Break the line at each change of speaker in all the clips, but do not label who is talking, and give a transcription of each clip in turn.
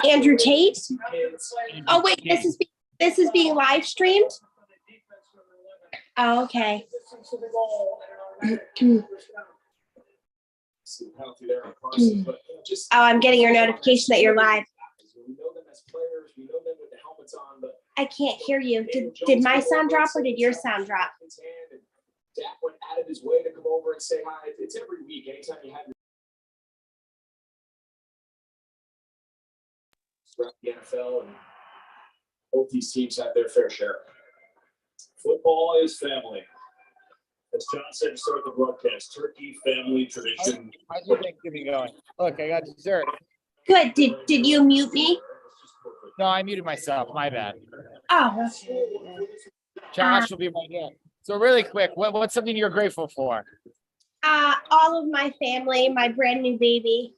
Andrew Tate. Oh wait, this is being live streamed. Oh, okay. Oh, I'm getting your notification that you're live. I can't hear you. Did my sound drop or did your sound drop? Dak went out of his way to come over and say hi. It's every week. Anytime you have the NFL, and both these teams have their fair share. Football is family. As John said to start the broadcast, turkey, family, tradition.
How's your Thanksgiving going? Look, I got dessert.
Good. Did you mute me?
No, I muted myself. My bad.
Oh.
Josh will be right here. So really quick, what's something you're grateful for?
All of my family, my brand new baby.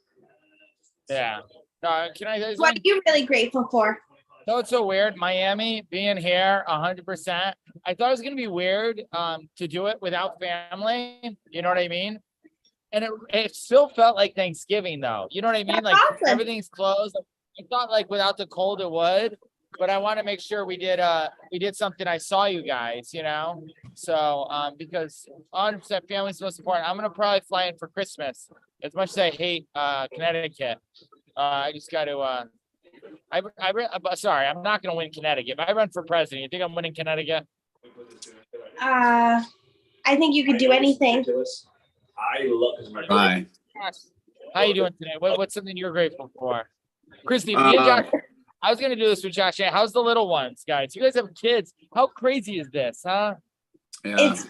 Yeah. No, can I?
What are you really grateful for?
No, it's so weird. Miami, being here 100%. I thought it was going to be weird to do it without family. You know what I mean? And it still felt like Thanksgiving, though. You know what I mean?
That's
like
awesome.
Everything's closed. I thought like without the cold it would, but I want to make sure we did something. I saw you guys, you know. So because 100% family is most important. I'm gonna probably fly in for Christmas. As much as I hate Connecticut, I just got to. Sorry, I'm not gonna win Connecticut. If I run for president, you think I'm winning Connecticut?
I think you could do anything.
I love his
Hi.
How you doing today? What's something you're grateful for? Christy, me and Josh, I was going to do this with Josh. How's the little ones, guys? You guys have kids. How crazy is this, huh?
Yeah.
It's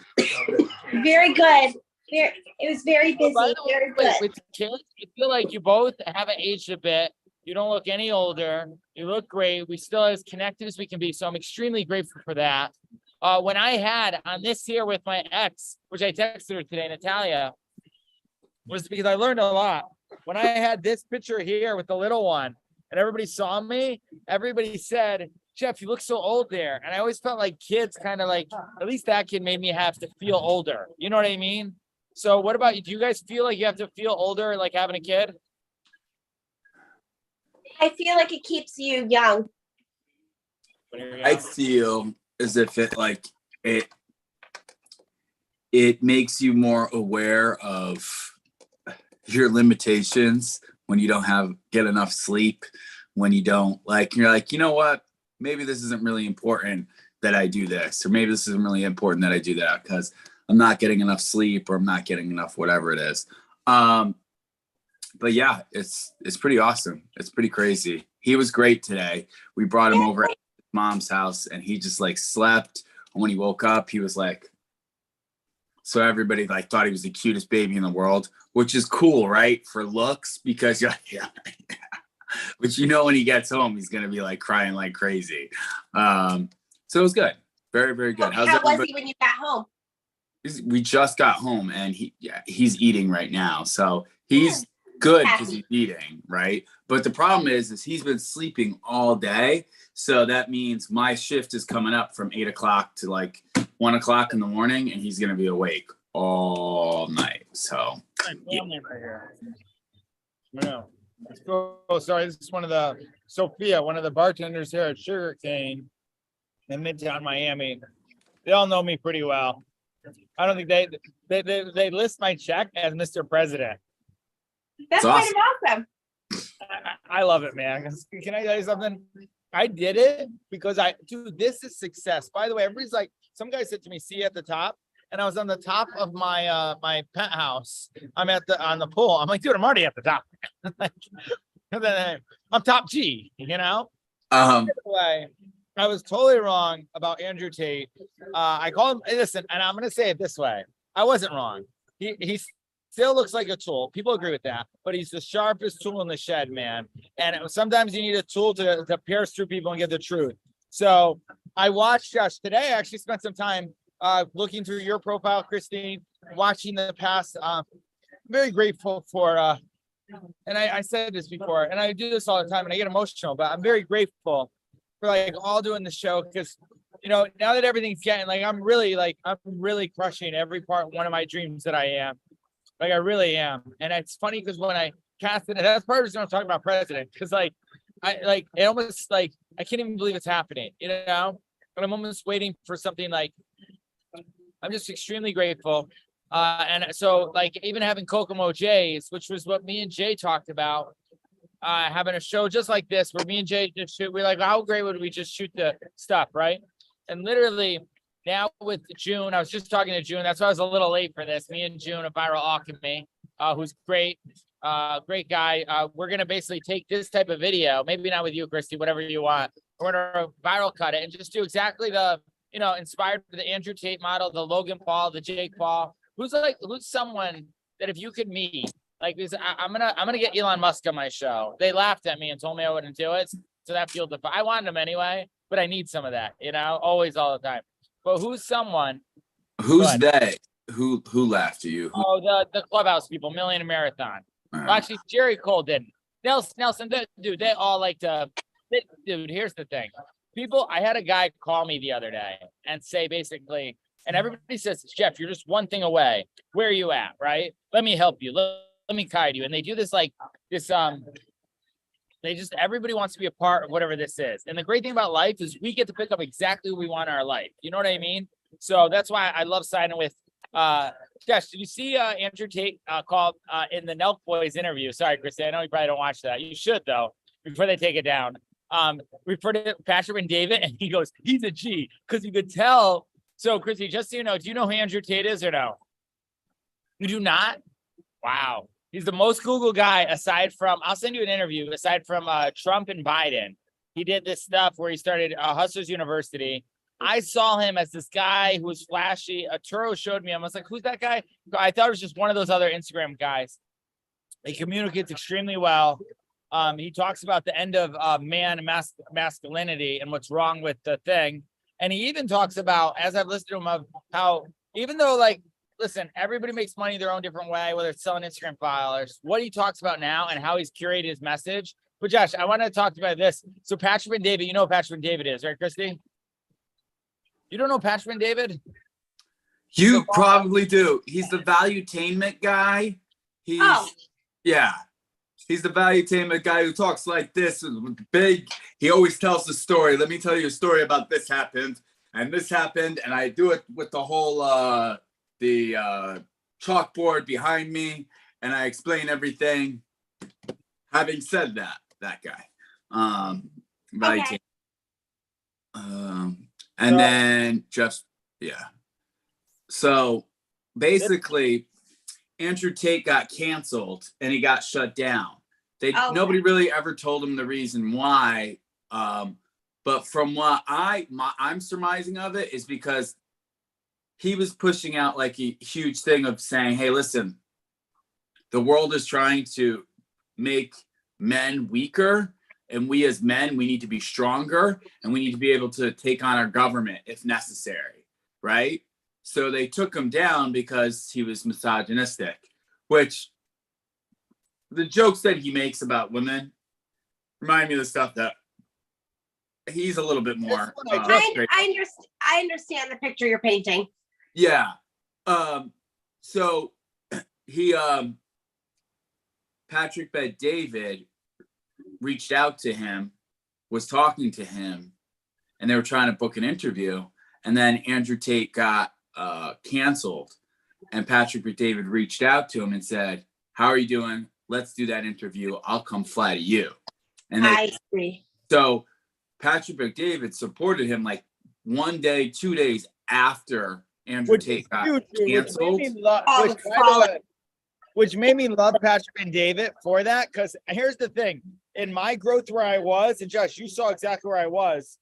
very good. It was very busy. Very good.
With kids, I feel like you both haven't aged a bit. You don't look any older. You look great. We still as connected as we can be. So I'm extremely grateful for that. When I had on this here with my ex, which I texted her today, Natalia, was because I learned a lot. When I had this picture here with the little one and everybody saw me, everybody said, Jeff, you look so old there. And I always felt like kids kind of like, at least that kid made me have to feel older. You know what I mean? So what about you? Do you guys feel like you have to feel older, like having a kid?
I feel like it keeps you young.
I feel as if it makes you more aware of your limitations when you don't get enough sleep, when you don't you're like, you know what, maybe this isn't really important that I do this, or maybe this isn't really important that I do that because I'm not getting enough sleep or I'm not getting enough whatever it is. But yeah, it's pretty awesome. It's pretty crazy. He was great today. We brought him over at his mom's house and he just slept. And when he woke up, he was so everybody thought he was the cutest baby in the world, which is cool, right? For looks, because you're yeah. But when he gets home, he's gonna be crying like crazy. So it was good. Very, very good.
How was he when you got home?
We just got home and he's eating right now. So he's good because he's eating, right? But the problem is he's been sleeping all day. So that means my shift is coming up from 8 o'clock to 1 o'clock in the morning, and he's going to be awake all night. So,
yeah. Oh, sorry. This is Sophia, one of the bartenders here at Sugar Cane in Midtown Miami. They all know me pretty well. I don't think they list my check as Mr. President.
That's kind of awesome.
I love it, man. Can I tell you something? I did it because this is success. By the way, everybody's some guy said to me, see you at the top. And I was on the top of my my penthouse. I'm on the pool. I'm like, dude, I'm already at the top. I'm top G, Anyway, I was totally wrong about Andrew Tate. I call him, listen, and I'm going to say it this way. I wasn't wrong. He still looks like a tool. People agree with that, but he's the sharpest tool in the shed, man. And sometimes you need a tool to pierce through people and get the truth. So I watched Josh today. I actually spent some time looking through your profile, Christine, watching the past. I'm very grateful for, and I said this before, and I do this all the time and I get emotional, but I'm very grateful for all doing the show because, now that everything's getting I'm really crushing every one of my dreams that I am. I really am. And it's funny because when casting. And that's part of the reason I'm talking about president, because like it almost like I can't even believe it's happening, you know. And I'm almost waiting for something like. I'm just extremely grateful. And so like even having Kokomo Jays, which was what me and Jay talked about, having a show just like this where me and Jay just shoot. We're like, how great would we just shoot the stuff, right? And literally now with June, I was just talking to June. That's why I was a little late for this. Me and June of Viral Alchemy, who's great, great guy. We're gonna basically take this type of video, maybe not with you, Christy, whatever you want. We're gonna viral cut it and just do exactly the, you know, inspired by the Andrew Tate model, the Logan Paul, the Jake Paul. Who's someone that if you could meet, like, I'm gonna get Elon Musk on my show. They laughed at me and told me I wouldn't do it, so that fueled the. I wanted him anyway, but I need some of that, you know, always, all the time. But who's someone?
Who's they? Who laughed at you?
Oh, the Clubhouse people, Million Marathon. Well, actually, Jerry Cole didn't. Nelson, dude, they all like to. Dude, here's the thing. People, I had a guy call me the other day and say basically, and everybody says, Jeff, you're just one thing away. Where are you at? Right? Let me help you. Let me guide you. And they do this like this. Everybody wants to be a part of whatever this is. And the great thing about life is we get to pick up exactly what we want in our life. You know what I mean? So that's why I love signing with. Josh, did you see Andrew Tate called in the Nelk Boys interview? Sorry, Christy, I know you probably don't watch that. You should though, before they take it down. Referred to Patrick and David, and he goes, he's a G, because you could tell. So, Chrissy, just so you know, do you know who Andrew Tate is or no? You do not? Wow. He's the most Google guy aside from, I'll send you an interview, aside from Trump and Biden. He did this stuff where he started Hustlers University. I saw him as this guy who was flashy. Turo showed me him. I was like, who's that guy? I thought it was just one of those other Instagram guys. He communicates extremely well. He talks about the end of man and masculinity and what's wrong with the thing. And he even talks about, as I've listened to him, of how even though, like, listen, everybody makes money their own different way, whether it's selling Instagram followers, what he talks about now and how he's curated his message. But Josh, I want to talk about this. So Patrick and David, you know who Patrick and David is, right, Christy? You don't know Patrick and David?
You probably do. He's the valuetainment guy. Yeah. He's the valuetainment guy who talks like this with big. He always tells the story. Let me tell you a story about this happened and this happened. And I do it with the whole chalkboard behind me. And I explain everything. Having said that guy. Okay. And then just, yeah. So basically, Andrew Tate got canceled and he got shut down. Nobody really ever told him the reason why. But from what I'm surmising of it is because he was pushing out like a huge thing of saying, hey, listen, the world is trying to make men weaker. And we as men, we need to be stronger and we need to be able to take on our government if necessary. Right. So they took him down because he was misogynistic, which the jokes that he makes about women remind me of the stuff that he's a little bit more.
I understand the picture you're painting.
Yeah. So he, Patrick Bet David reached out to him, was talking to him, and they were trying to book an interview. And then Andrew Tate got canceled, and Patrick Bet David reached out to him and said, how are you doing? Let's do that interview. I'll come fly to you. And
I see.
So Patrick Bet David supported him like 1 day, 2 days after Andrew Tate got canceled.
Which made me love Patrick and David for that. Because here's the thing. In my growth where I was, and Josh, you saw exactly where I was,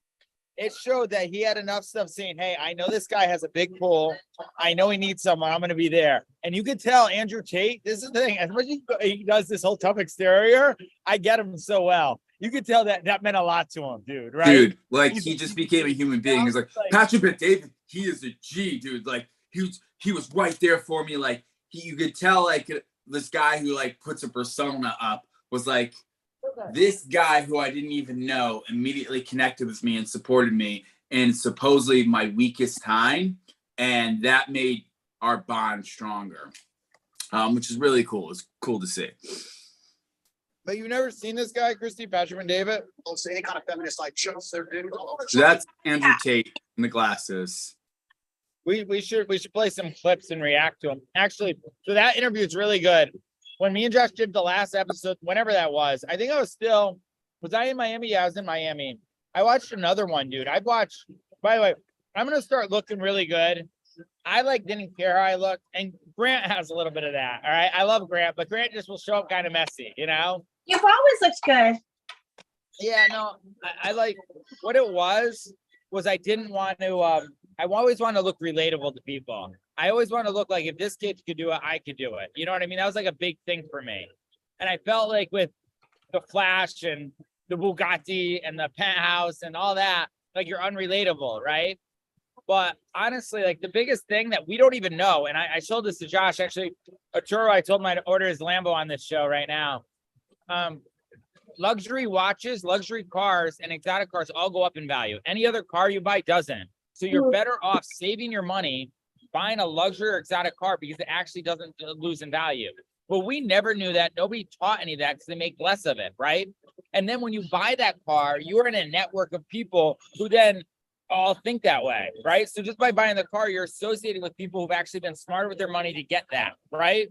it showed that he had enough stuff saying, hey, I know this guy has a big pull. I know he needs someone. I'm going to be there. And you could tell Andrew Tate, this is the thing, as much as he does this whole tough exterior, I get him so well. You could tell that meant a lot to him, dude, right? Dude,
like he just became a human being. He's like, Patrick Bet David, he is a G, dude. Like he was right there for me. Like you could tell like this guy who like puts a persona up was like, this guy who I didn't even know immediately connected with me and supported me in supposedly my weakest time. And that made our bond stronger, which is really cool. It's cool to see.
But you've never seen this guy, Christy, Patrick and David?
Don't say any kind of feminist like shows their dude.
So that's Andrew Tate in the glasses.
We should play some clips and react to them. Actually, so that interview is really good. When me and Josh did the last episode, whenever that was, I think I was I in Miami? Yeah, I was in Miami. I watched another one, dude. By the way, I'm gonna start looking really good. I didn't care how I looked, and Grant has a little bit of that. All right, I love Grant, but Grant just will show up kind of messy, you know.
You've always looked good.
Yeah, no, I like what it was I didn't want to. I always want to look relatable to people. I always want to look like if this kid could do it, I could do it. You know what I mean? That was like a big thing for me, and I felt like with the Flash and the Bugatti and the penthouse and all that, like you're unrelatable, right? But honestly, like the biggest thing that we don't even know, and I showed this to Josh, actually, Arturo, I told him I'd order his Lambo on this show right now. Luxury watches, luxury cars, and exotic cars all go up in value. Any other car you buy doesn't. So you're better off saving your money, buying a luxury or exotic car because it actually doesn't lose in value. But we never knew that. Nobody taught any of that because they make less of it, right? And then when you buy that car, you're in a network of people who then all think that way, right? So just by buying the car, you're associating with people who've actually been smarter with their money to get that, right?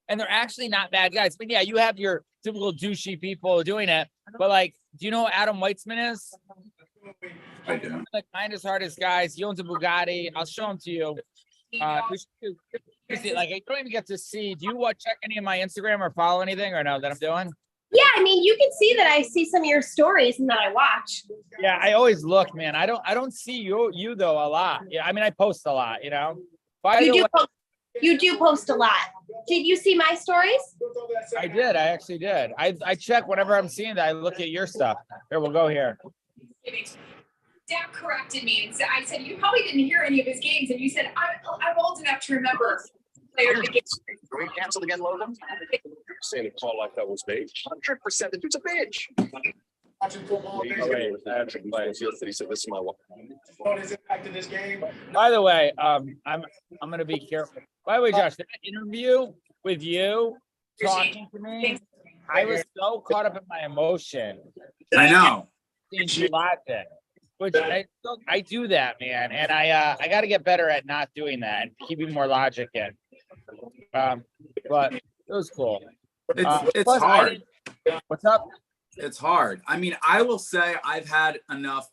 And they're actually not bad guys. But yeah, you have your typical douchey people doing it. But like, do you know who Adam Weitzman is?
I do.
The kindest, hardest guys. He owns a Bugatti. I'll show him to you. Like I don't even get to see. Do you check any of my Instagram or follow anything or no that I'm doing?
Yeah, I mean, you can see that I see some of your stories and that I watch.
Yeah, I always look, man. I don't see you though a lot. Yeah, I mean, I post a lot, you know.
You do post a lot. Did you see my stories?
I did. I actually did. I check whenever I'm seeing that. I look at your stuff. Here, we'll go here.
Dad corrected me and said, I said, you probably didn't hear any of his games. And you said, I'm old enough to remember players.
Can we cancel again, Logan? Saying a call like that was big. 100%. The dude's a bitch. He said, this is my wife.
By the way, I'm gonna be careful. By the way, Josh, that interview with you talking to me, I was so caught up in my emotion.
I know.
Which I do that, man, and I got to get better at not doing that and keeping more logic in. But it was cool.
It's hard.
What's up?
It's hard. I mean, I will say I've had enough.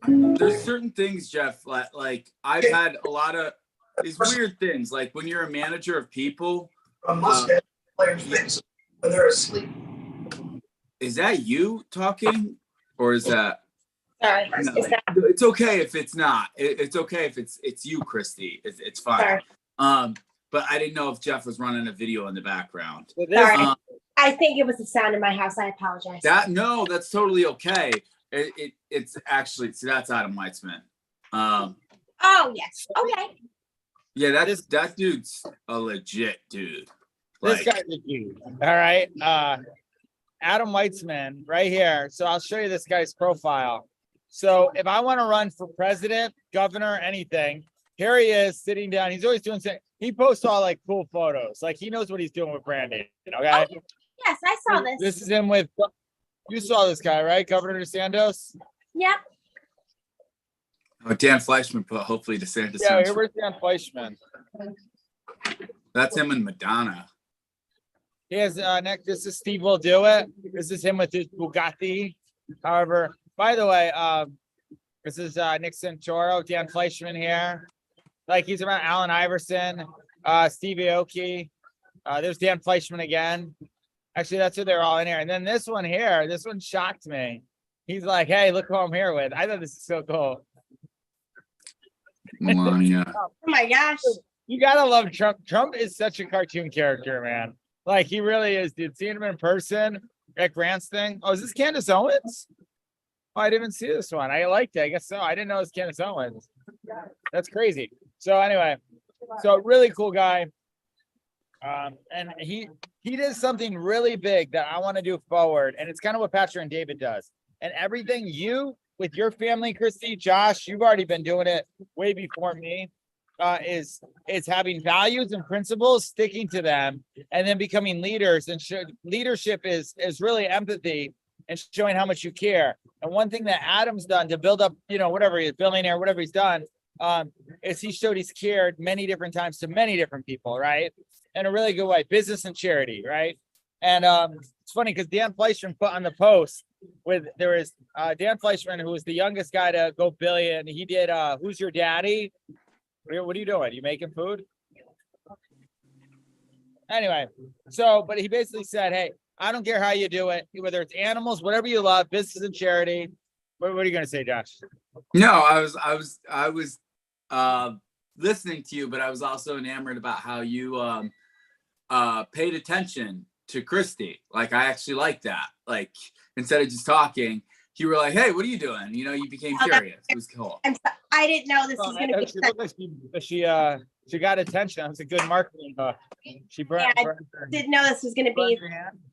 There's certain things, Jeff, like I've had a lot of these weird things. Like when you're a manager of people,
players things when they're asleep.
Is that you talking, or is that?
Sorry.
No, it's okay if it's not. It's okay if it's you, Christy. It's fine.
Sorry.
But I didn't know if Jeff was running a video in the background.
Sorry. I think it was the sound in my house. I apologize.
That's totally okay. It's actually, so that's Adam Weitzman.
Oh yes. Okay.
Yeah, that dude's a legit dude.
This guy's a dude. All right. Adam Weitzman right here. So I'll show you this guy's profile. So if I want to run for president, governor, anything, here he is sitting down. He's always doing something. He posts all like cool photos. Like he knows what he's doing with branding. Okay.
Oh, yes, I saw this.
This is him with, you saw this guy, right? Governor DeSantis?
Yep.
Oh, Dan Fleischman, but hopefully DeSantis.
Yeah, here was Dan Fleischman.
That's him and Madonna.
He has next. This is Steve Will Do It. This is him with his Bugatti. However, by the way, this is Nick Santoro, Dan Fleischman here. Like he's around Allen Iverson, Steve Aoki. There's Dan Fleischman again. Actually, that's who they're all in here. And then this one here, this one shocked me. He's like, "Hey, look who I'm here with." I thought this is so cool.
Melania.
Oh my gosh.
You gotta love Trump. Trump is such a cartoon character, man. Like he really is, dude. Seeing him in person at Grant's thing. Oh, is this Candace Owens? Oh, I didn't even see this one. I liked it. I guess so. I didn't know it was Candace Owens. That's crazy. So anyway, so really cool guy. And he did something really big that I want to do forward. And it's kind of what Patrick and David does. And everything you with your family, Christy, Josh, you've already been doing it way before me. is having values and principles, sticking to them, and then becoming leaders. And leadership is really empathy and showing how much you care. And one thing that Adam's done to build up, whatever he's billionaire, whatever he's done, is he showed he's cared many different times to many different people, right? In a really good way, business and charity, right? And it's funny because Dan Fleischman put on the post there was Dan Fleischman, who was the youngest guy to go billion. He did Who's Your Daddy? What are you doing? You making food? Anyway, but he basically said, hey, I don't care how you do it, whether it's animals, whatever you love, business and charity. What are you going to say, Josh?
No, I was listening to you, but I was also enamored about how you paid attention to Christy. Like, I actually like that. Like, instead of just talking, you were like, hey, what are you doing? You became curious. It was cool.
I didn't know this was going to be.
She looked like she got attention. It was a good marketing hook. She
didn't know this was going to be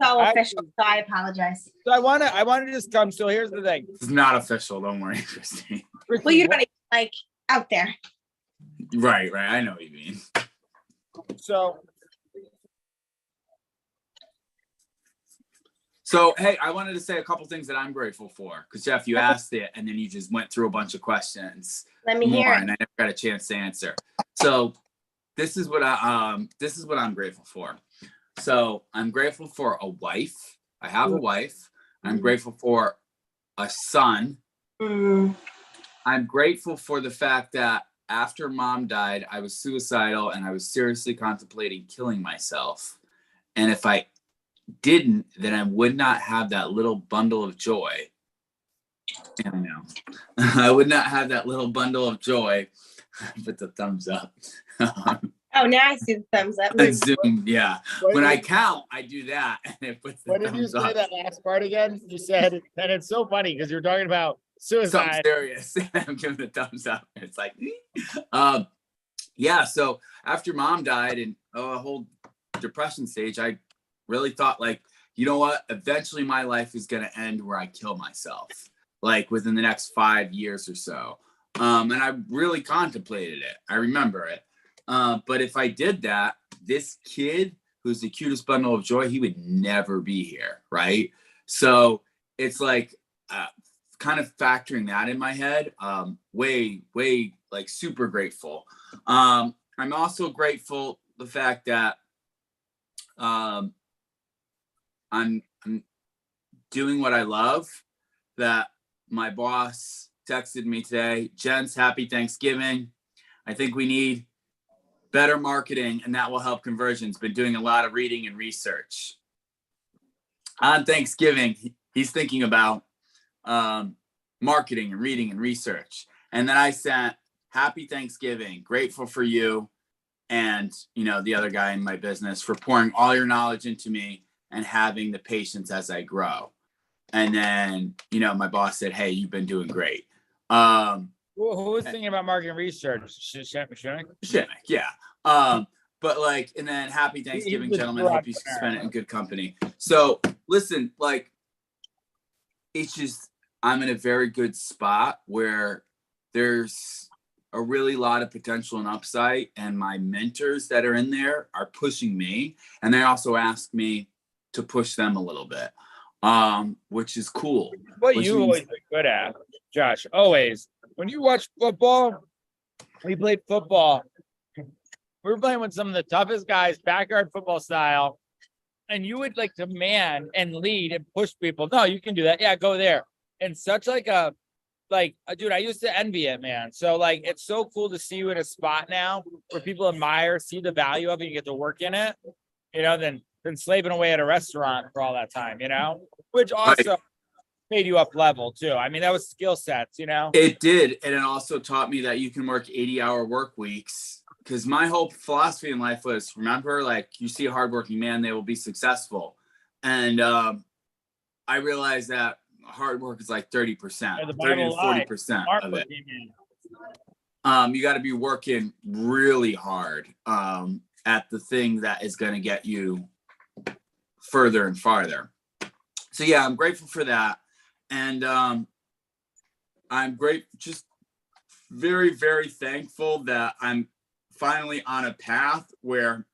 so official, so I apologize.
So I want to just come. So here's the thing.
It's not official. Don't worry, Christy.
Well, you're not like out there.
Right. I know what you mean. So, hey, I wanted to say a couple things that I'm grateful for, because Jeff, you asked it, and then you just went through a bunch of questions.
Let me hear it.
And I never got a chance to answer. So, this is what I'm grateful for. So, I'm grateful for a wife. I have a wife. I'm grateful for a son. I'm grateful for the fact that after mom died, I was suicidal and I was seriously contemplating killing myself. And if I didn't, then I would not have that little bundle of joy. I know. I would not have that little bundle of joy. Put the thumbs up.
Oh, now I see the thumbs up.
Zoom, yeah. When I count, I do that, and it puts the
What did you say
up.
that last part again? You said, and it's so funny because you're talking about suicide.
Something serious. I'm giving the thumbs up. It's like, yeah. So after mom died and a whole depression stage, I really thought, like, you know what? Eventually my life is going to end where I kill myself, like within the next 5 years or so. And I really contemplated it. I remember it. But if I did that, this kid who's the cutest bundle of joy, he would never be here. Right. So it's like, kind of factoring that in my head, way, like super grateful. I'm also grateful the fact that, I'm doing what I love, that my boss texted me today, Jen's happy Thanksgiving. I think we need better marketing and that will help conversions. Been doing a lot of reading and research. On Thanksgiving, he's thinking about marketing and reading and research. And then I sent happy Thanksgiving, grateful for you and, the other guy in my business for pouring all your knowledge into me and having the patience as I grow. And then, my boss said, hey, you've been doing great.
Who was thinking about marketing research?
Shimmick, yeah. But like, and then happy Thanksgiving, gentlemen. Hope you spend it in good company. So listen, like, it's just, I'm in a very good spot where there's a really lot of potential and upside. And my mentors that are in there are pushing me. And they also ask me to push them a little bit, which is cool.
What you always been good at, Josh, always. When you watch football, we played football. We were playing with some of the toughest guys, backyard football style. And you would like demand and lead and push people. No, you can do that. Yeah, go there. And such dude, I used to envy it, man. So like, it's so cool to see you in a spot now where people admire, see the value of it, you get to work in it, than slaving away at a restaurant for all that time, which also made you up level too. I mean, that was skill sets,
It did. And it also taught me that you can work 80-hour work weeks. Because my whole philosophy in life was, remember, like, you see a hardworking man, they will be successful. And I realized that hard work is like 30%, 30 to 40% of it. You got to be working really hard at the thing that is going to get you further and farther. So yeah, I'm grateful for that. And I'm just very, very thankful that I'm finally on a path where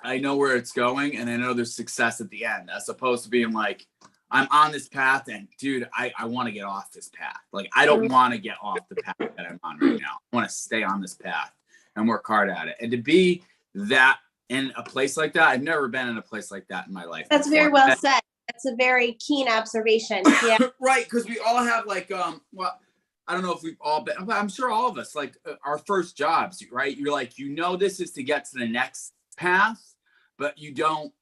I know where it's going and I know there's success at the end, as opposed to being like, I'm on this path and dude, I want to get off this path. Like, I don't want to get off the path that I'm on right now. I want to stay on this path and work hard at it. And to be that in a place like that, I've never been in a place like that in my life.
That's
before.
very well said. That's a very keen observation. Yeah.
Right. Because we all have like, well, I don't know if we've all been, but I'm sure all of us, like our first jobs, right? You're like, this is to get to the next path, but you don't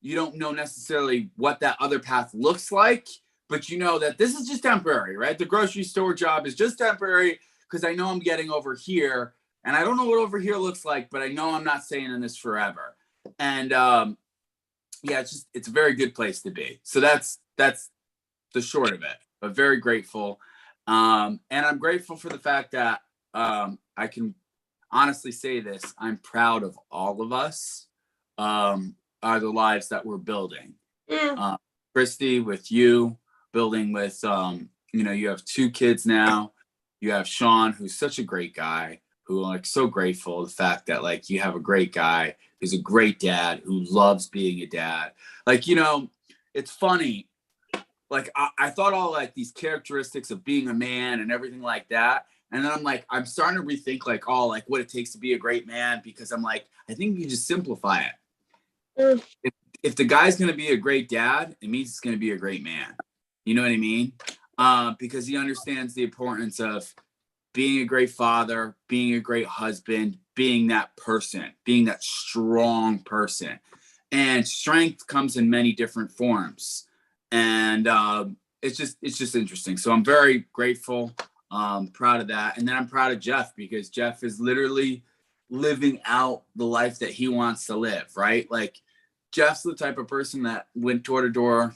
know necessarily what that other path looks like, but you know that this is just temporary, right? The grocery store job is just temporary because I know I'm getting over here and I don't know what over here looks like, but I know I'm not staying in this forever. And yeah, it's a very good place to be. So that's the short of it, but very grateful. And I'm grateful for the fact that I can honestly say this. I'm proud of all of us, are the lives that we're building. Christy, with you, building with, you have 2 kids now. You have Sean, who's such a great guy, who like so grateful the fact that like you have a great guy who's a great dad who loves being a dad. Like, it's funny. Like I thought all like these characteristics of being a man and everything like that. And then I'm starting to rethink like all like what it takes to be a great man, because I'm like, I think you just simplify it. If the guy's going to be a great dad, it means he's going to be a great man. You know what I mean? Because he understands the importance of being a great father, being a great husband, being that person, being that strong person. And strength comes in many different forms. And it's just interesting. So I'm very grateful, proud of that. And then I'm proud of Jeff, because Jeff is literally living out the life that he wants to live, right? Like Jeff's the type of person that went door to door,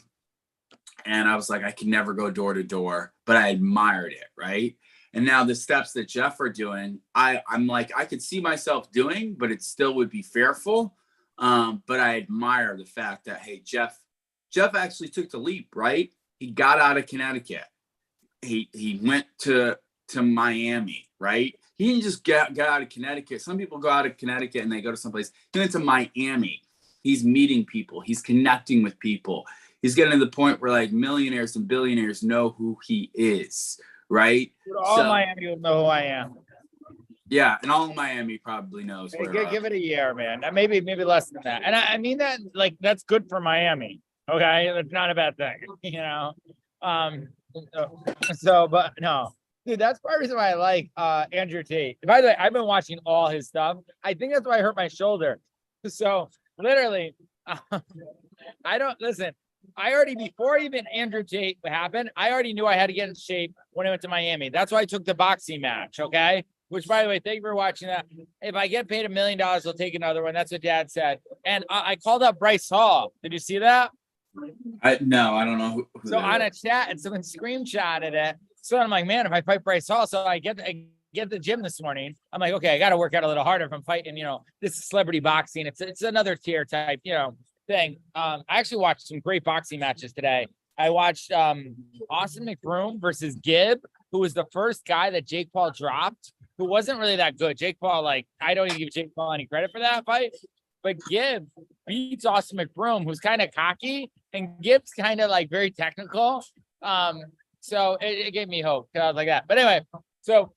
and I was like, I can never go door to door, but I admired it, right? And now the steps that Jeff are doing, I'm like, I could see myself doing, but it still would be fearful. But I admire the fact that, hey, Jeff actually took the leap, right? He got out of Connecticut. He went to Miami, right? He didn't just get out of Connecticut. Some people go out of Connecticut and they go to someplace. He went to Miami. He's meeting people. He's connecting with people. He's getting to the point where like millionaires and billionaires know who he is, right?
All Miami will know who I am.
Yeah, and all of Miami probably knows.
Give it a year, man. Maybe less than that. And I mean that like that's good for Miami. Okay, it's not a bad thing, but no, dude, that's part of the reason why I like Andrew Tate. By the way, I've been watching all his stuff. I think that's why I hurt my shoulder. So literally, I don't listen. I already, before even Andrew Tate happened, I already knew I had to get in shape when I went to Miami. That's why I took the boxing match. Okay. Which, by the way, thank you for watching that. If I get paid $1 million, I'll take another one. That's what Dad said. And I called up Bryce Hall. Did you see that?
No, I don't know. Who
so on a chat, and someone screenshotted it. So I'm like, man, if I fight Bryce Hall, so I get the gym this morning. I'm like, okay, I got to work out a little harder if I'm fighting. This is celebrity boxing. It's another tier type, thing. I actually watched some great boxing matches today. I watched Austin McBroom versus Gibb, who was the first guy that Jake Paul dropped, who wasn't really that good. Jake Paul, I don't even give Jake Paul any credit for that fight. But Gibb beats Austin McBroom, who's kind of cocky, and Gibb's kind of very technical. So it gave me hope because I was like that. But anyway, so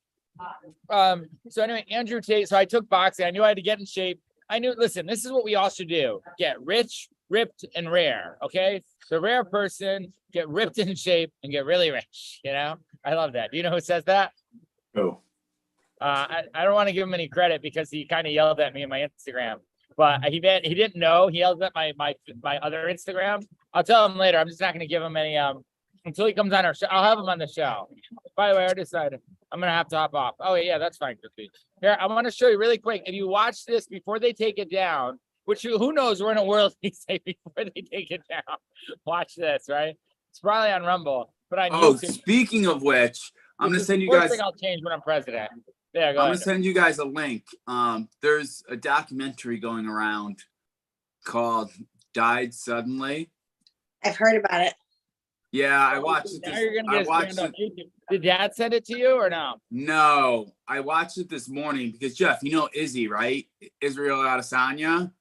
anyway, Andrew Tate. So I took boxing. I knew I had to get in shape. I knew, listen, this is what we all should do. Get rich, ripped, and rare. Okay. The rare person, get ripped in shape and get really rich. I love that. Do you know who says that?
Oh.
I don't want to give him any credit because he kind of yelled at me on my Instagram. But he didn't know. He yelled at my other Instagram. I'll tell him later. I'm just not going to give him any until he comes on our show. I'll have him on the show. By the way, I decided I'm going to have to hop off. Oh, yeah, that's fine, Christy. Here, I want to show you really quick. If you watch this before they take it down, which who knows, we're in a world they say before they take it down. Watch this, right? It's probably on Rumble. But on YouTube.
Speaking of which, I'm going to send you guys.
First thing I'll change when I'm president. Yeah,
I'm going to send you guys a link. There's a documentary going around called Died Suddenly.
I've heard about it.
Yeah, I watched it.
Now you're gonna
I
get a
watched
stand on
it.
YouTube. Did Dad send it to you or no?
No, I watched it this morning because Jeff, you know Izzy, right? Israel Adesanya.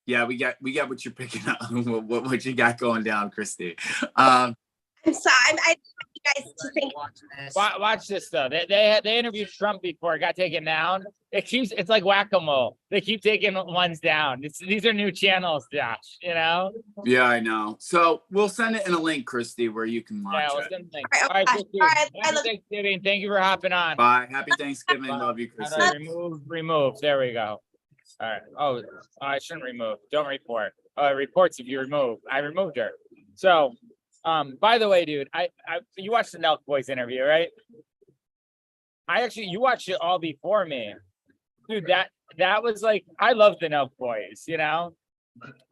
Yeah, we got what you're picking up, what you got going down, Christy.
I'm sorry. I want you guys to think.
Watch this though. They interviewed Trump before it got taken down. It's like whack-a-mole. They keep taking ones down. These are new channels, Josh. You know?
Yeah, I know. So we'll send it in a link, Christy, where you can watch
Yeah,
it.
All right,
Christy.
all right,
Happy Thanksgiving. Thank you for hopping on.
Bye. Happy Thanksgiving. Love you,
How
Christy.
do I remove? There we go. All right. Oh, I shouldn't remove. Don't report. It reports if you remove. I removed her. So, by the way, dude, you watched the Nelk Boys interview, right? You watched it all before me. Dude, that was like, I love the Nelk Boys, you know?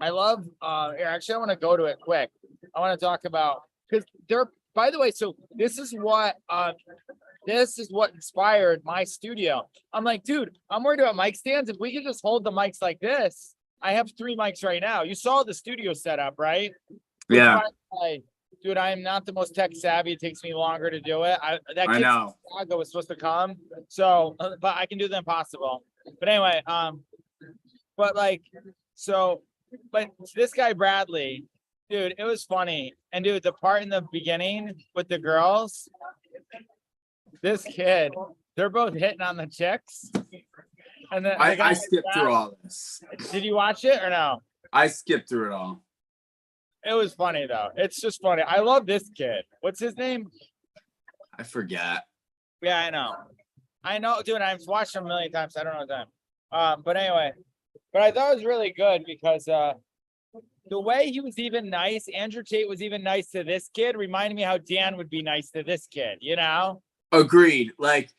I love, actually, I want to go to it quick. I want to talk about, because by the way, so this is what inspired my studio. I'm like, dude, I'm worried about mic stands. If we could just hold the mics like this, I have 3 mics right now. You saw the studio setup, right?
Yeah.
Dude, I am not the most tech savvy. It takes me longer to do it.
I know.
Chicago was supposed to come, so but I can do the impossible. But anyway, but this guy Bradley, dude, it was funny. And dude, the part in the beginning with the girls, this kid, they're both hitting on the chicks. And then
I skipped through all this.
Did you watch it or no?
I skipped through it all.
It was funny though. It's just funny. I love this kid. What's his name?
I forget.
Yeah, I know, dude. I've watched him a million times. I don't know his name. But anyway, but I thought it was really good because the way he was even nice, Andrew Tate was even nice to this kid, reminded me how Dan would be nice to this kid, you know?
Agreed. Like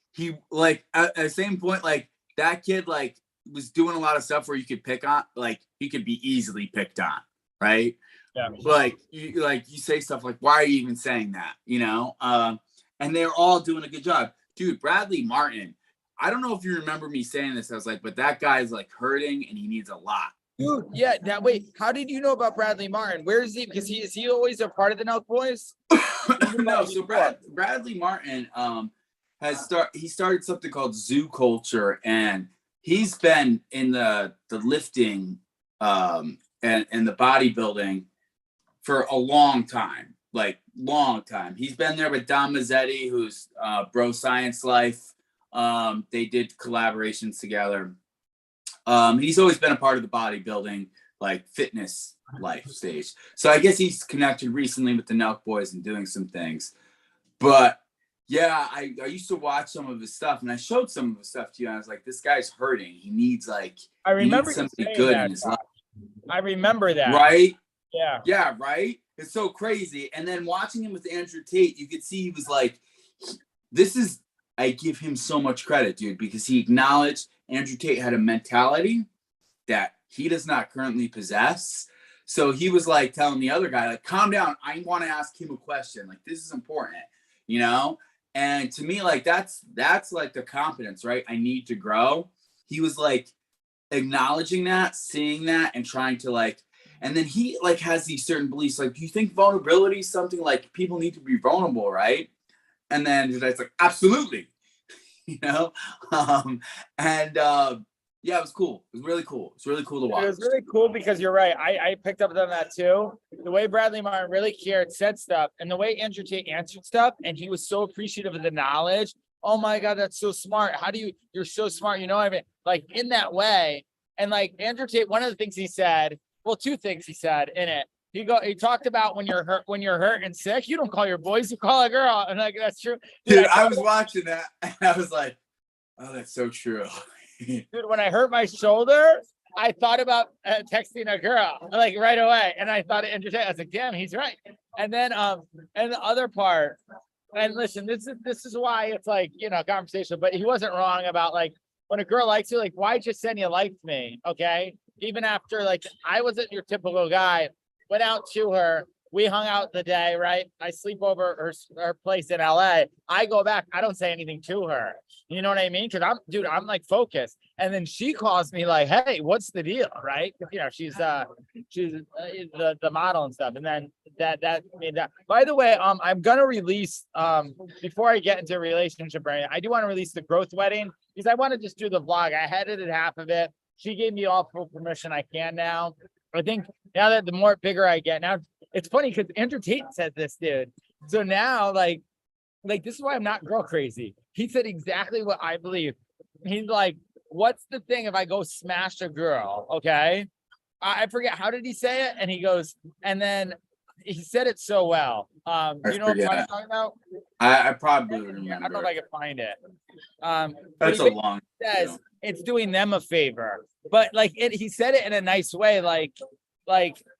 at the same point, like that kid like was doing a lot of stuff where you could pick on, like he could be easily picked on, right?
Yeah.
Like you say stuff like, why are you even saying that? You know? And they're all doing a good job. Dude, Bradley Martin, I don't know if you remember me saying this. I was like, but that guy's like hurting and he needs a lot.
Dude, yeah. Now wait, how did you know about Bradley Martin? Where is he? Because is he always a part of the Nelk Boys?
No, so Bradley Martin he started something called Zoo Culture, and he's been in the lifting and the bodybuilding for a long time. He's been there with Don Mazzetti, who's Bro Science Life. They did collaborations together. He's always been a part of the bodybuilding, like fitness life stage. So I guess he's connected recently with the Nelk Boys and doing some things. But yeah, I used to watch some of his stuff, and I showed some of his stuff to you. And I was like, this guy's hurting. He needs somebody good in his life.
I remember that.
Right?
Yeah.
Yeah, right? It's so crazy. And then watching him with Andrew Tate, you could see he was like, I give him so much credit, dude, because he acknowledged Andrew Tate had a mentality that he does not currently possess. So he was like telling the other guy, like, calm down. I want to ask him a question. Like, this is important, you know? And to me, like, that's like the confidence, right? I need to grow. He was like acknowledging that, seeing that, and trying to like, and then he like has these certain beliefs. Like, do you think vulnerability is something like people need to be vulnerable, right? And then it's like, absolutely, you know? Yeah, it was cool. It was really cool. It's really cool to watch.
It was really cool because you're right. I picked up on that too. The way Bradley Martin really cared, said stuff, and the way Andrew Tate answered stuff, and he was so appreciative of the knowledge. Oh my God, that's so smart. You're so smart. You know what I mean? Like in that way. And like Andrew Tate, one of the things he said, well, 2 things he said in it. He talked about when you're hurt and sick, you don't call your boys, you call a girl. And like, that's true.
Dude, I was watching that and I was like, oh, that's so true.
Dude, when I hurt my shoulder, I thought about texting a girl like right away. And I thought it interesting. I was like, damn, he's right. And then, and the other part, and listen, this is why it's like, you know, conversation, but he wasn't wrong about like, when a girl likes you, like, why just send you liked me? Okay. Even after like, I wasn't your typical guy, went out to her, We hung out the day, right? I sleep over her place in LA. I go back. I don't say anything to her. You know what I mean? Because I'm like focused. And then she calls me like, "Hey, what's the deal?" Right? You know, she's the model and stuff. And then that made that. By the way, I'm gonna release before I get into a relationship, right? I do want to release the growth wedding because I want to just do the vlog. I edited half of it. She gave me all full permission I can now. I think now that the more bigger I get, now it's funny because Andrew Tate said this, dude. So now, like this is why I'm not girl crazy. He said exactly what I believe. He's like, "What's the thing if I go smash a girl?" Okay, I forget how did he say it, and he goes, and then he said it so well. You know what I'm talking about?
I probably would remember.
I don't know if I can find it.
That's a long.
Says it's doing them a favor, but like he said it in a nice way, like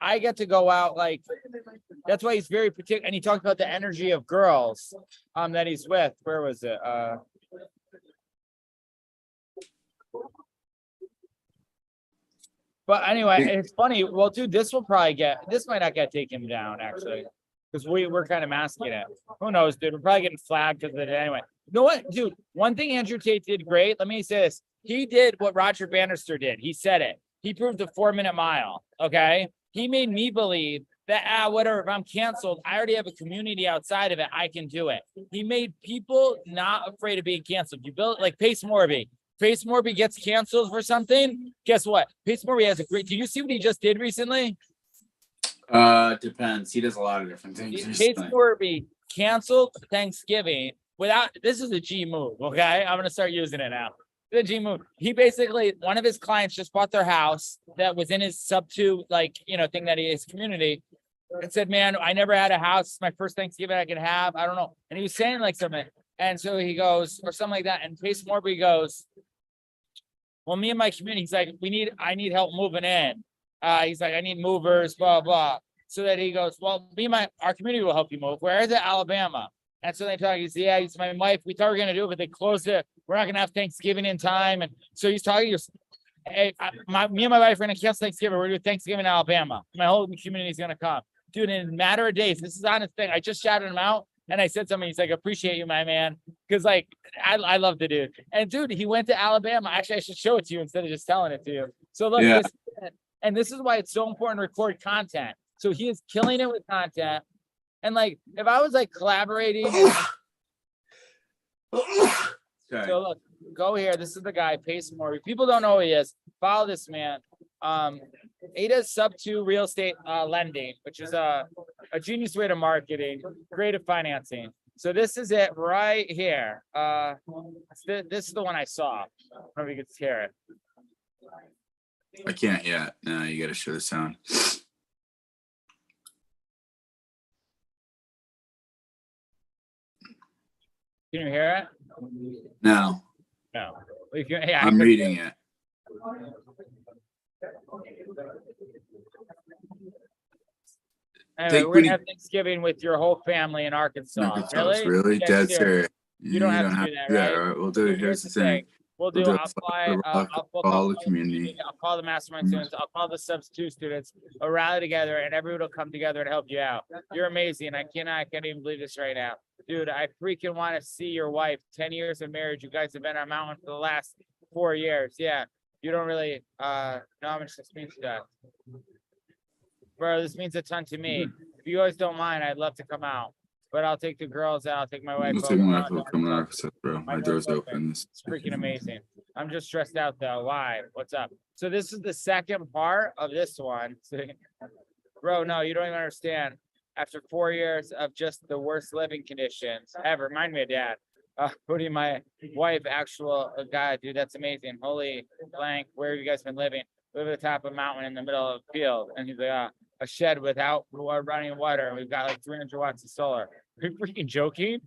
I get to go out, like that's why he's very particular. And he talked about the energy of girls that he's with. Where was it? But anyway, it's funny. Well, dude, this might not get taken down actually, because we're kind of masking it. Who knows, dude? We're probably getting flagged because of it anyway. You know what, dude? One thing Andrew Tate did great. Let me say this. He did what Roger Bannister did. He said it. He proved the 4-minute mile. Okay. He made me believe that, whatever, if I'm canceled, I already have a community outside of it. I can do it. He made people not afraid of being canceled. You build like Pace Morby. Pace Morby gets canceled for something. Guess what? Pace Morby has a great, did you see what he just did recently?
Depends. He does a lot of different things.
Pace Morby canceled Thanksgiving without, this is a G move. Okay. I'm going to start using it now. The G move. He basically, one of his clients just bought their house that was in his sub 2, like, you know, thing that he is community, and said, "Man, I never had a house. It's my first Thanksgiving I could have. I don't know." And he was saying like something. And so he goes, or something like that. And Pace Morby goes, "Well, me and my community," he's like, I need help moving in. He's like, "I need movers, blah, blah." So that he goes, "Well, our community will help you move. Where is it? Alabama." And so they talk, he's, "Yeah, he's my wife. We thought we were going to do it, but they closed it. We're not going to have Thanksgiving in time." And so he's talking, he goes, "Hey, me and my wife are going to cancel Thanksgiving. We're going to do Thanksgiving in Alabama. My whole community is going to come." Dude, in a matter of days, this is on his thing. I just shouted him out and I said something. He's like, "Appreciate you, my man." Because like, I love the dude. And dude, he went to Alabama. Actually, I should show it to you instead of just telling it to you. So look, this is why it's so important to record content. So he is killing it with content. And like, if I was like collaborating, so look, go here. This is the guy, Pace Morby. People don't know who he is. Follow this man. He does sub 2 real estate lending, which is a genius way to marketing, creative financing. So this is it right here. This is the one I saw. I don't know if you can hear it.
I can't yet. No, you got to show the sound.
Can you hear it?
No.
No.
I'm reading it.
Anyway, we're gonna have Thanksgiving with your whole family in Arkansas.
Really?
Yeah,
Dead serious.
You don't have to do that, right?
Right. We'll do it. Here's the thing.
I'll
call the community.
I'll call the mastermind students. I'll call the subs 2 students. I'll rally together and everyone will come together and help you out. You're amazing. I can't even believe this right now. Dude, I freaking want to see your wife. 10 years of marriage. You guys have been on mountain for the last 4 years. Yeah. You don't really know how much this means to us. Bro, this means a ton to me. If you guys don't mind, I'd love to come out. But I'll take the girls out. I'll take my wife.
Bro. My door's open.
It's freaking amazing. I'm just stressed out though. Why? What's up? So this is the second part of this one. Bro, no, you don't even understand. After 4 years of just the worst living conditions ever, remind me of Dad. Putting my wife, God, dude, that's amazing. Holy blank, where have you guys been living? Live at the top of a mountain in the middle of a field. And he's like, a shed without running water. And we've got like 300 watts of solar. Are you freaking joking?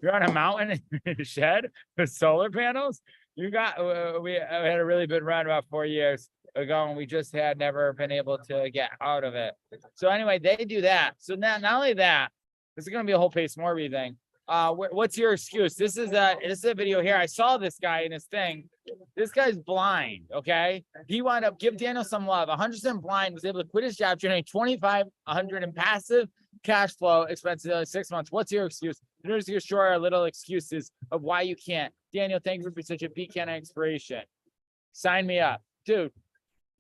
You're on a mountain in a shed with solar panels? We had a really good run about 4 years ago, and we just had never been able to get out of it. So anyway, they do that. So now, not only that, this is going to be a whole Pace Morby thing. What's your excuse? This is a video here. I saw this guy in his thing. This guy's blind. Okay. He wound up give Daniel some love. 100% blind, was able to quit his job, generating $2,500 in passive cash flow expenses in 6 months. What's your excuse? Here's your short little excuses of why you can't. Daniel, thank you for being such a beacon of inspiration. Sign me up, dude.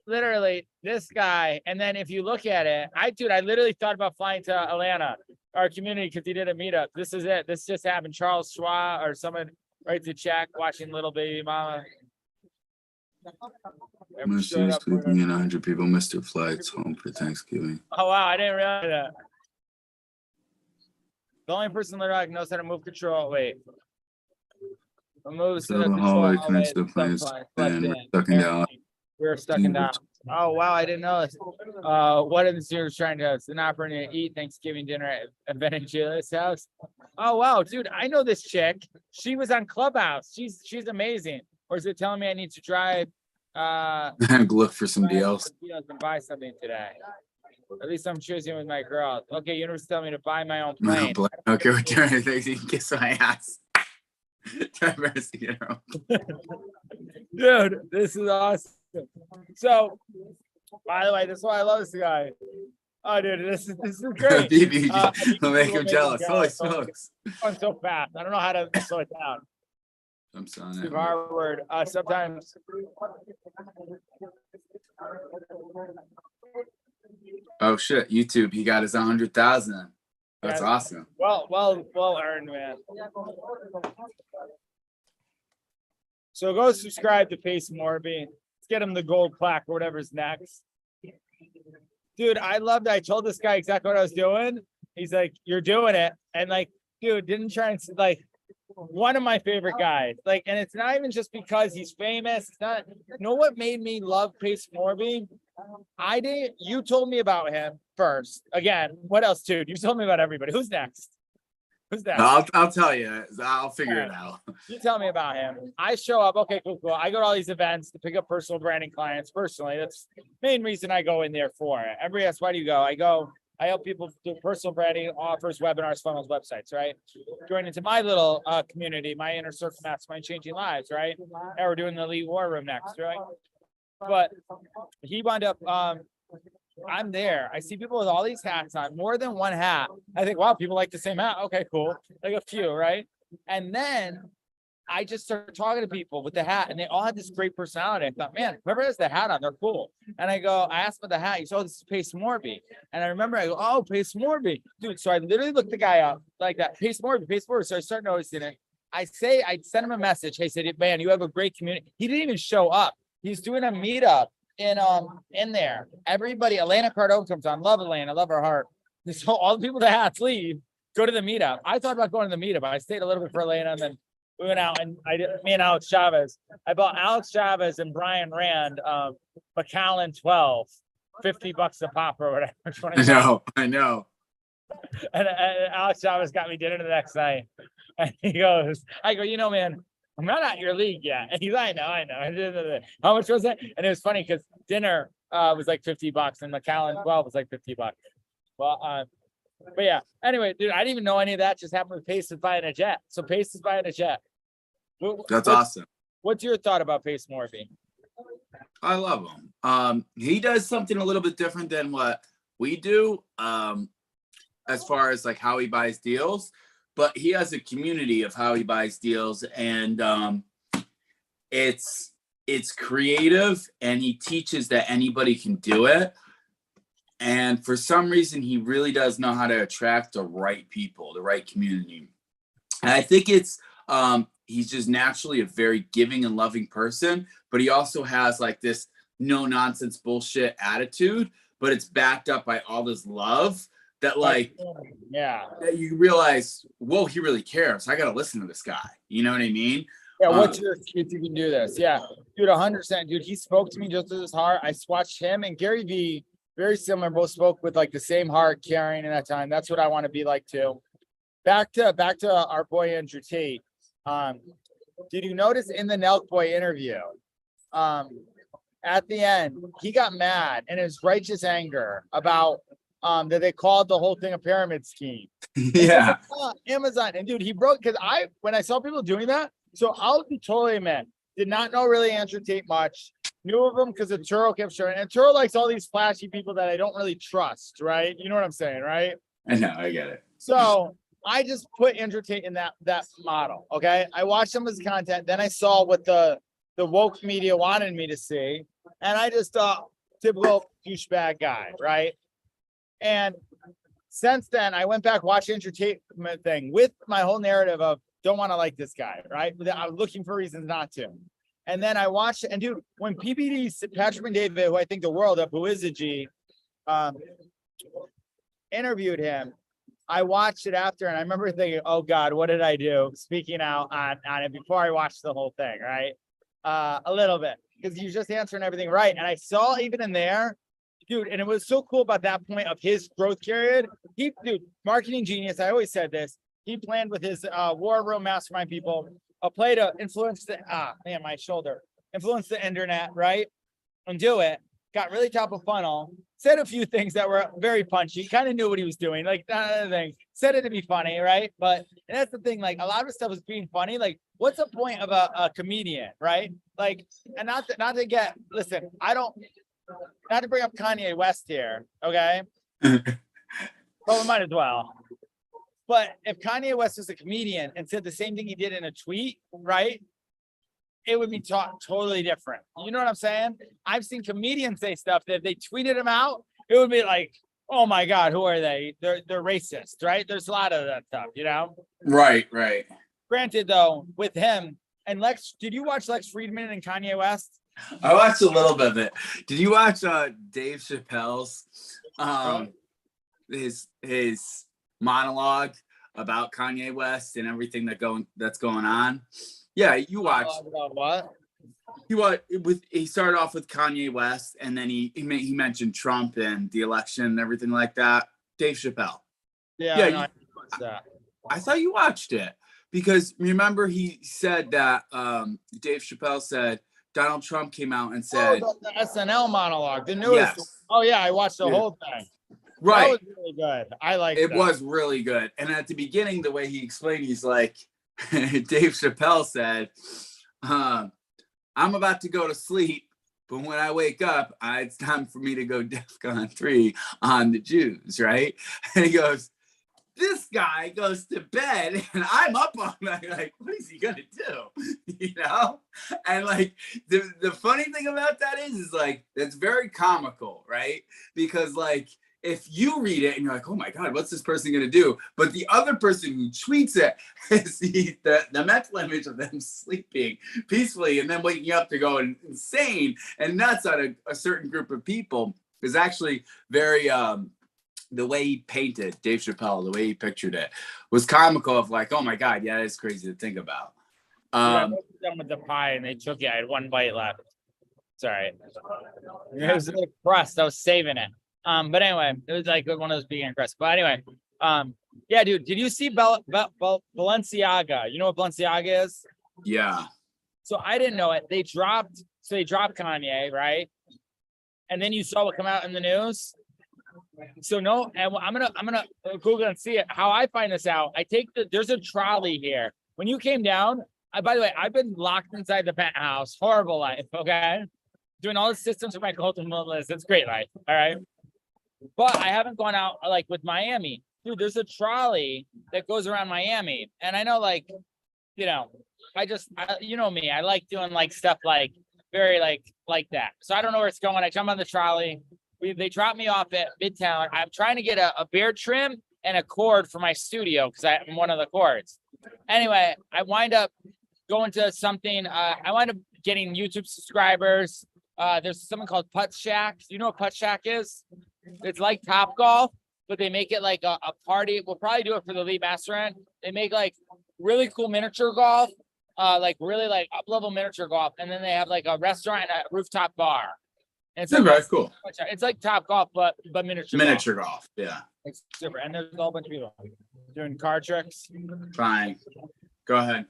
Literally, this guy. And then if you look at it, I literally thought about flying to Atlanta, our community, because he did a meetup. This is it. This just happened. Charles Schwab or someone writes a check watching Little Baby Mama.
Sleeping in 100 people missed their flights home for Thanksgiving.
Oh wow, I didn't realize that. The only person in the rock knows how to move control. Wait. Moves to the
hallway
control.
connects to the planes, and we're stuck in Dallas.
We're stuck in Dallas. Oh wow, I didn't know this. What is the series trying to? It's an operating to eat Thanksgiving dinner at Venezuela's house. Oh wow, dude, I know this chick. She was on Clubhouse. She's amazing. Or is it telling me I need to drive?
Look for somebody else.
And buy something today. At least I'm choosing with my girl. Okay, universe telling me to buy my own plane.
Okay, we're turning things. You can kiss my ass.
Dude, this is awesome. So, by the way, this is why I love this guy. Oh, dude, this is great.
We'll make him jealous. Holy smokes!
I'm so fast. I don't know how to slow it down.
I'm sorry.
Word. Sometimes.
Oh shit! YouTube. He got his 100,000. That's awesome.
Well earned, man. So go subscribe to Pace Morby. Let's get him the gold plaque or whatever's next. Dude, I loved it. I told this guy exactly what I was doing. He's like, "You're doing it," and like, dude, didn't try and like. One of my favorite guys. Like, and it's not even just because he's famous. It's not. You know what made me love Pace Morby? I didn't. You told me about him first. Again, what else, dude? You told me about everybody. Who's next? Who's next?
I'll tell you. I'll figure it out.
You tell me about him. I show up. Okay, cool. I go to all these events to pick up personal branding clients. Personally, that's the main reason I go in there for it. Everybody asks, why do you go? I help people do personal branding, offers, webinars, funnels, websites, right? Join into my little community, my inner circle mastermind, changing lives, right? And we're doing the Elite War Room next, right? But he wound up, I'm there. I see people with all these hats on, more than one hat. I think, wow, people like the same hat. Okay, cool. Like a few, right? And then I just started talking to people with the hat, and they all had this great personality. I thought, man, whoever has the hat on, they're cool. And I asked about the hat. He said, oh, this is Pace Morby. And I remember, I go, oh, Pace Morby. Dude, so I literally looked the guy up like that, Pace Morby. So I started noticing it. I sent him a message. Hey, said, man, you have a great community. He didn't even show up. He's doing a meetup in there. Everybody, Elena Cardone comes on. Love Elena, love her heart. So all the people that hats leave, go to the meetup. I thought about going to the meetup. I stayed a little bit for Elena, and then we went out, and me and Alex Chavez. I bought Alex Chavez and Brian Rand Macallan 12, $50 a pop or whatever.
I know.
And Alex Chavez got me dinner the next night. And he goes, I go, you know, man, I'm not at your league yet. And he's like, I know. How much was it? And it was funny because dinner was like $50 and Macallan 12 was like $50. Well, but yeah, anyway, dude, I didn't even know any of that. Just happened with Pace is buying a jet. So Pace is buying a jet.
That's awesome.
What's your thought about Pace Morby?
I love him. He does something a little bit different than what we do, as far as like how he buys deals, but he has a community of how he buys deals, and it's creative, and he teaches that anybody can do it. And for some reason, he really does know how to attract the right people, the right community. And I think it's he's just naturally a very giving and loving person, but he also has like this no nonsense bullshit attitude, but it's backed up by all this love that like, that you realize, whoa, he really cares. I got to listen to this guy. You know what I mean?
Yeah. What's your excuse you can do this? Yeah, dude, 100%. Dude, he spoke to me just as his heart. I watched him and Gary Vee, very similar, both spoke with like the same heart, caring in that time. That's what I want to be like too. Back to our boy Andrew Tate. Did you notice in the Nelk Boy interview, at the end, he got mad in his righteous anger about that they called the whole thing a pyramid scheme.
Yeah.
Amazon. And dude, he broke, because when I saw people doing that, so I'll be totally admit, did not know really Andrew Tate much. Knew of him because of Turo kept showing. And Turo likes all these flashy people that I don't really trust, right? You know what I'm saying, right?
I know, I get it.
So I just put Andrew Tate in that model. Okay. I watched some of his content. Then I saw what the woke media wanted me to see. And I just thought, typical douchebag guy, right? And since then, I went back, watched Andrew Tate thing with my whole narrative of don't want to like this guy, right? I'm looking for reasons not to. And then I watched, and dude, when PBD, Patrick and David, who I think the world of, who is a G, interviewed him, I watched it after, and I remember thinking, oh God, what did I do? Speaking out on it before I watched the whole thing, right? A little bit, because you're just answering everything right. And I saw even in there, dude, and it was so cool about that point of his growth period. Dude, marketing genius. I always said this. He planned with his war room mastermind people a play to influence my shoulder, influence the internet, right? And do it. Got really top of funnel. Said a few things that were very punchy. Kind of knew what he was doing. Like other things. Said it to be funny, right? But and that's the thing. Like a lot of stuff is being funny. Like, what's the point of a comedian, right? Like, and not to get. Listen, not to bring up Kanye West here, okay? But we might as well. But if Kanye West was a comedian and said the same thing he did in a tweet, right? It would be totally different. You know what I'm saying? I've seen comedians say stuff that if they tweeted him out, it would be like, oh my God, who are they? They're racist, right? There's a lot of that stuff, you know?
Right.
Granted, though, with him and Lex, did you watch Lex Friedman and Kanye West?
I watched a little bit of it. Did you watch Dave Chappelle's his monologue about Kanye West and everything that's going on? Yeah, you watched.
What?
He started off with Kanye West, and then he mentioned Trump and the election and everything like that. Dave Chappelle.
Yeah.
I thought you watched it because remember he said that Dave Chappelle said Donald Trump came out and said
the SNL monologue, the newest.
Yes.
Oh yeah, I watched the whole thing.
Right.
That was really good. I like
it. Was really good. And at the beginning, the way he explained, he's like, Dave Chappelle said, I'm about to go to sleep, but when I wake up, it's time for me to go DEFCON 3 on the Jews, right? And he goes, this guy goes to bed and I'm up all night. Like, what is he gonna do? You know? And like the funny thing about that is like that's very comical, right? Because like if you read it and you're like, oh my God, what's this person gonna do? But the other person who tweets it is the mental image of them sleeping peacefully and then waking up to go insane and nuts on a certain group of people is actually very the way he painted Dave Chappelle, the way he pictured it was comical of like, oh my God, yeah, it's crazy to think about.
I was done with the pie and they took it. I had one bite left. Sorry. It was a crust. I was saving it. But anyway, it was like one of those vegan crusts. But anyway, yeah, dude, did you see Balenciaga? You know what Balenciaga is?
Yeah.
So I didn't know it. They dropped Kanye, right? And then you saw what come out in the news. So no, and I'm gonna Google and see it. How I find this out, there's a trolley here. When you came down, by the way, I've been locked inside the penthouse. Horrible life, okay? Doing all the systems for my Colton list. It's great life, all right? But I haven't gone out like with Miami. Dude, there's a trolley that goes around Miami. And I know like, you know, you know me, I like doing like stuff like very like that. So I don't know where it's going. I jump on the trolley. They drop me off at Midtown. I'm trying to get a beard trim and a cord for my studio because I'm one of the cords. Anyway, I wind up going to something. I wind up getting YouTube subscribers. There's something called Putt Shack. You know what Putt Shack is? It's like Top Golf, but they make it like a party. We'll probably do it for the lead mastermind. They make like really cool miniature golf, like really like up-level miniature golf. And then they have like a restaurant and a rooftop bar. And it's
very cool.
It's like Top Golf, but miniature
golf. Yeah.
It's super. And there's a whole bunch of people doing card tricks.
Fine. Go ahead.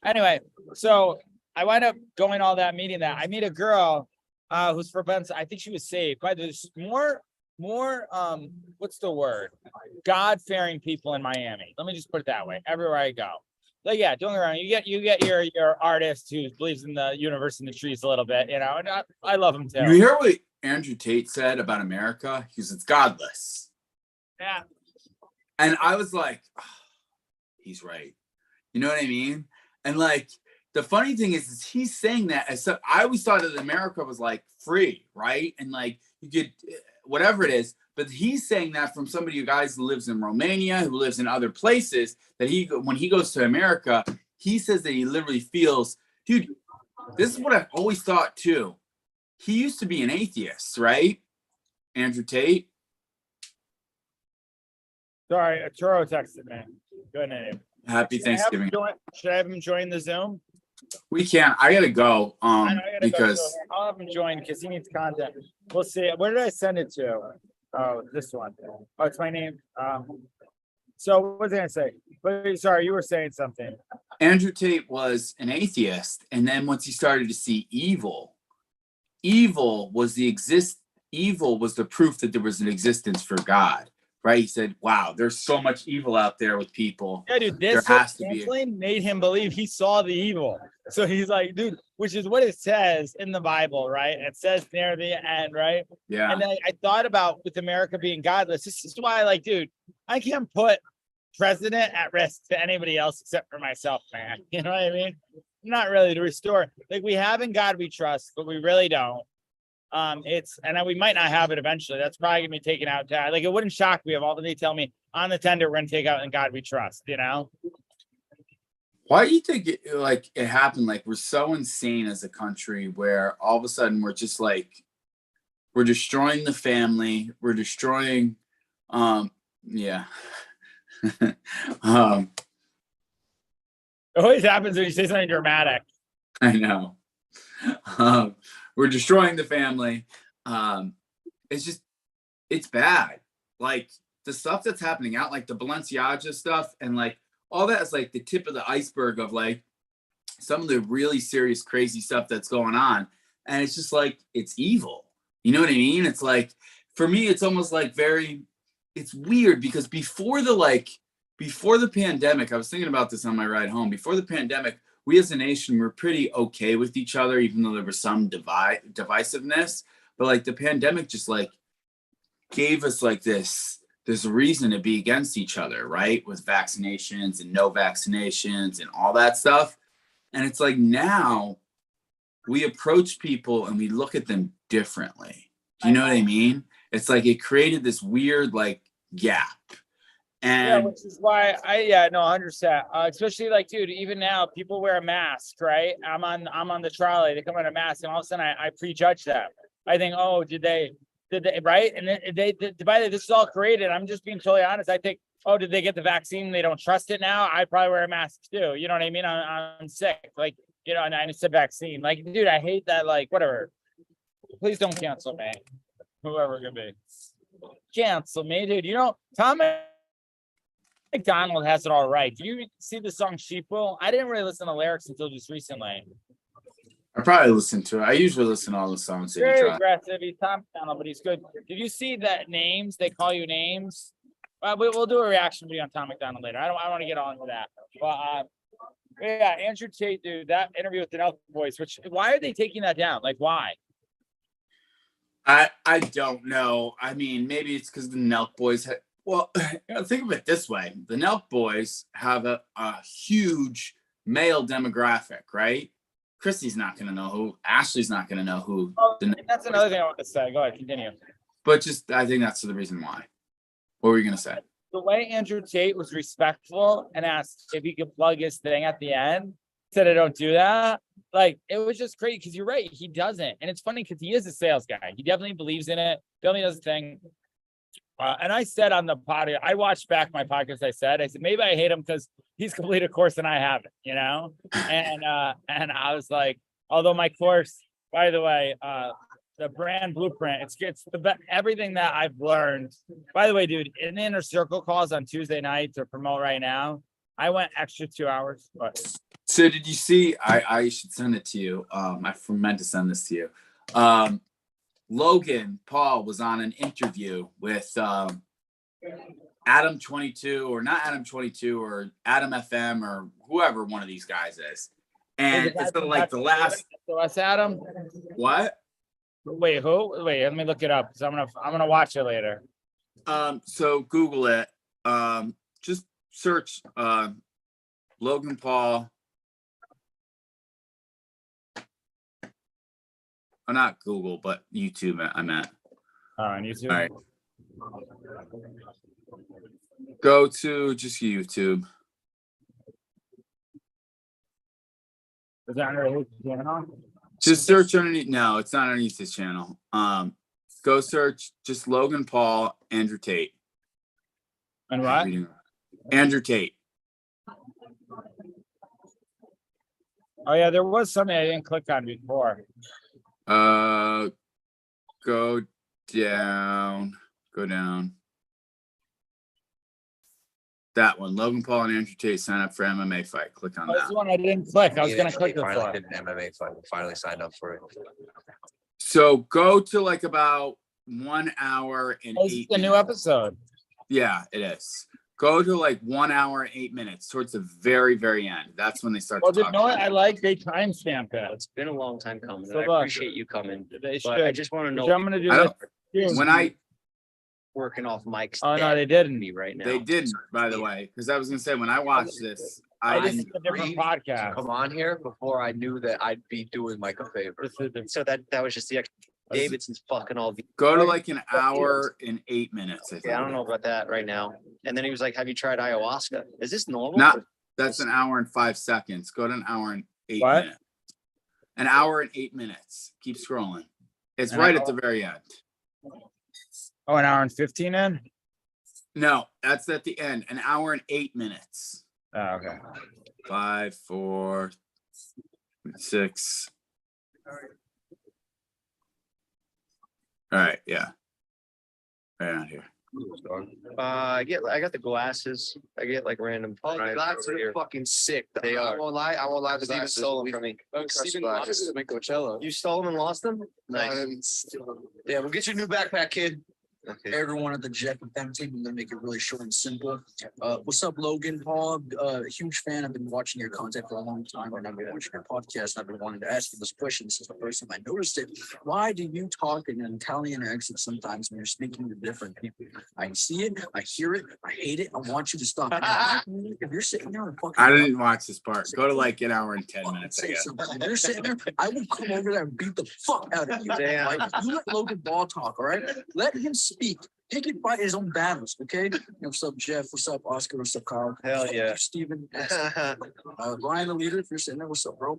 Anyway, so I wind up going all that, meeting that. I meet a girl who's from Benson. I think she was saved. But there's more what's the word? God-fearing people in Miami. Let me just put it that way. Everywhere I go. Like, yeah, don't get me wrong. You get your artist who believes in the universe and the trees a little bit, and I love him too.
You hear what Andrew Tate said about America? He goes, it's godless.
Yeah.
And I was like, oh, he's right. You know what I mean? And like, the funny thing is he's saying that as so, I always thought that America was like free, right? And like you could, whatever it is, but he's saying that from somebody who lives in Romania, who lives in other places, that when he goes to America, he says that he literally feels, dude, this is what I've always thought too. He used to be an atheist, right? Andrew Tate.
Sorry, Turo texted me. Good name.
Happy Thanksgiving.
Should I have him join the Zoom?
We can't. I gotta go. Because
I'll have him join because he needs content. We'll see. Where did I send it to? Oh, this one. Oh, it's my name. So what was I gonna say? But sorry, you were saying something.
Andrew Tate was an atheist, and then once he started to see evil was the proof that there was an existence for God. Right? He said, wow, there's so much evil out there with people.
Yeah, dude, this made him believe he saw the evil. So he's like, dude, which is what it says in the Bible, right? It says near the end, right?
Yeah.
And then I thought about with America being godless. This is why, like, dude, I can't put president at risk to anybody else except for myself, man. You know what I mean? Not really to restore. Like, we have in God we trust, but we really don't. We might not have it eventually. That's probably gonna be taken out. Like, it wouldn't shock me if all they tell me on the tender we're gonna take out in God we trust, you know?
Why do you think it happened? Like, we're so insane as a country where all of a sudden we're just like, we're destroying the family, we're destroying yeah.
It always happens when you say something dramatic.
I know. We're destroying the family. It's bad. Like, the stuff that's happening out, like the Balenciaga stuff, and like all that is like the tip of the iceberg of like some of the really serious, crazy stuff that's going on. And it's just like, it's evil. You know what I mean? It's like, for me, it's almost like it's weird because before the pandemic, I was thinking about this on my ride home. Before the pandemic, we as a nation were pretty okay with each other, even though there was some divisiveness. But like the pandemic just like gave us like this reason to be against each other, right? With vaccinations and no vaccinations and all that stuff. And it's like now we approach people and we look at them differently. Do you know what I mean? It's like it created this weird like gap. And
yeah, which is why 100%. Especially like, dude, even now people wear a mask, right? I'm on the trolley, they come in a mask, and all of a sudden I prejudge them. I think, oh, did they, right? And by the way, this is all created. I'm just being totally honest. I think, oh, did they get the vaccine? They don't trust it now. I probably wear a mask too. You know what I mean? I'm sick. Like, you know, and I said vaccine. Like, dude, I hate that. Like, whatever. Please don't cancel me. Whoever it could be. Cancel me, dude. You know, Tom McDonald has it all right. Do you see the song Sheeple? I didn't really listen to lyrics until just recently.
I probably listen to it. I usually listen to all the songs that
Very aggressive. He's Tom McDonald, but he's good. Did you see that names? They call you names. We'll do a reaction video on Tom McDonald later. I want to get on to that. But yeah, Andrew Tate, dude, that interview with the Nelk Boys. Why are they taking that down? Like, why?
I don't know. I mean, maybe it's because the Nelk Boys well, think of it this way. The Nelk Boys have a huge male demographic, right? Christy's not going to know who. Ashley's not going to know who.
That's another thing I want to say. Go ahead, continue.
But I think that's the reason why. What were you going to say?
The way Andrew Tate was respectful and asked if he could plug his thing at the end, said I don't do that. Like, it was just crazy because you're right. He doesn't. And it's funny because he is a sales guy. He definitely believes in it. Definitely does the thing. And I said on the podcast, I watched back my podcast. I said, maybe I hate him because he's completed a course and I haven't, you know? And I was like, although my course, by the way, the brand blueprint, it's the best, everything that I've learned. By the way, dude, in the inner circle calls on Tuesday night to promote right now, I went extra 2 hours. But
so did you see, I should send it to you. I meant to send this to you. Logan Paul was on an interview with Adam 22 or not Adam 22 or Adam FM or whoever one of these guys is. And it's like the last.
So that's Adam.
What?
Wait, who? Wait, let me look it up. So I'm gonna watch it later.
So Google it. Just search Logan Paul. Oh, not Google, but YouTube. I meant.
On YouTube.
All right. Go to just YouTube.
Is that under his channel?
Just search underneath. No, it's not underneath his channel. Go search just Logan Paul, Andrew Tate.
And what?
Andrew Tate.
Oh yeah, there was something I didn't click on before.
Go down. Go down. That one. Logan Paul and Andrew Tate sign up for MMA fight. Click on
Oh,
that.
this one I didn't click. I was gonna click this
finally
one.
did an MMA fight. Finally signed up for it.
So go to like about 1 hour and
This is
8
the new
minutes.
episode.
Yeah, it is. Go to like 1 hour and 8 minutes towards the very, very end. That's when they start
Well,
to
you
talk.
know what? I like they timestamp it.
It's been a long time coming.
So
And I
look,
appreciate you coming.
They
But I
should.
just want to
Which
know
I'm gonna do
I don't-
this.
When I
working off Mike's.
Oh no,
debt
they didn't.
me right now.
they didn't, by the way, because I was gonna say when I watched this,
I
I
just
didn't.
did a different podcast.
Come on here before I knew that I'd be doing Mike a favor.
So that was just the Davidson's fucking all the.
Go to like an hour and 8 minutes. I think.
Yeah, I don't know about that right now. And then he was like, "Have you tried ayahuasca? Is this normal?"
Not that's an hour and 5 seconds. Go to an hour and 8
What?
minutes. An hour and 8 minutes. Keep scrolling. It's
An
right
hour?
at the very end.
Oh, an hour and 15 in?
No, that's at the end. An hour and 8 minutes.
Oh, okay.
5, 4, 6. All right, yeah. Right on here.
I got the glasses. I get like random.
Oh, the glasses are fucking sick.
They
I
are.
won't lie. I won't lie. The
Steven
glasses.
stole them from me.
Steven glasses at Coachella.
You stole them and lost them? Nice.
Yeah, we'll get your new backpack, kid.
Okay.
Everyone at the Jeff with them team. I'm gonna make it really short and simple. What's up, Logan Paul? Huge fan. I've been watching your content for a long time, and I've been watching your podcast. I've been wanting to ask you this question since the first time I noticed it. Why do you talk in an Italian accent sometimes when you're speaking to different people? I see it, I hear it, I hate it. I want you to stop. If you're sitting there and fucking,
I didn't watch this part. Go to like an hour and 10 minutes, I
say
guess.
something. If you're sitting there, I will come over there and beat the fuck out of you.
Damn.
Like, you let Logan Paul talk, all right? Let him speak. He can fight his own battles, okay? What's up, Jeff? What's up, Oscar? What's up, Carl?
Hell
What's up,
yeah.
Steven. Ryan, the leader, if you're sitting there, what's up, bro?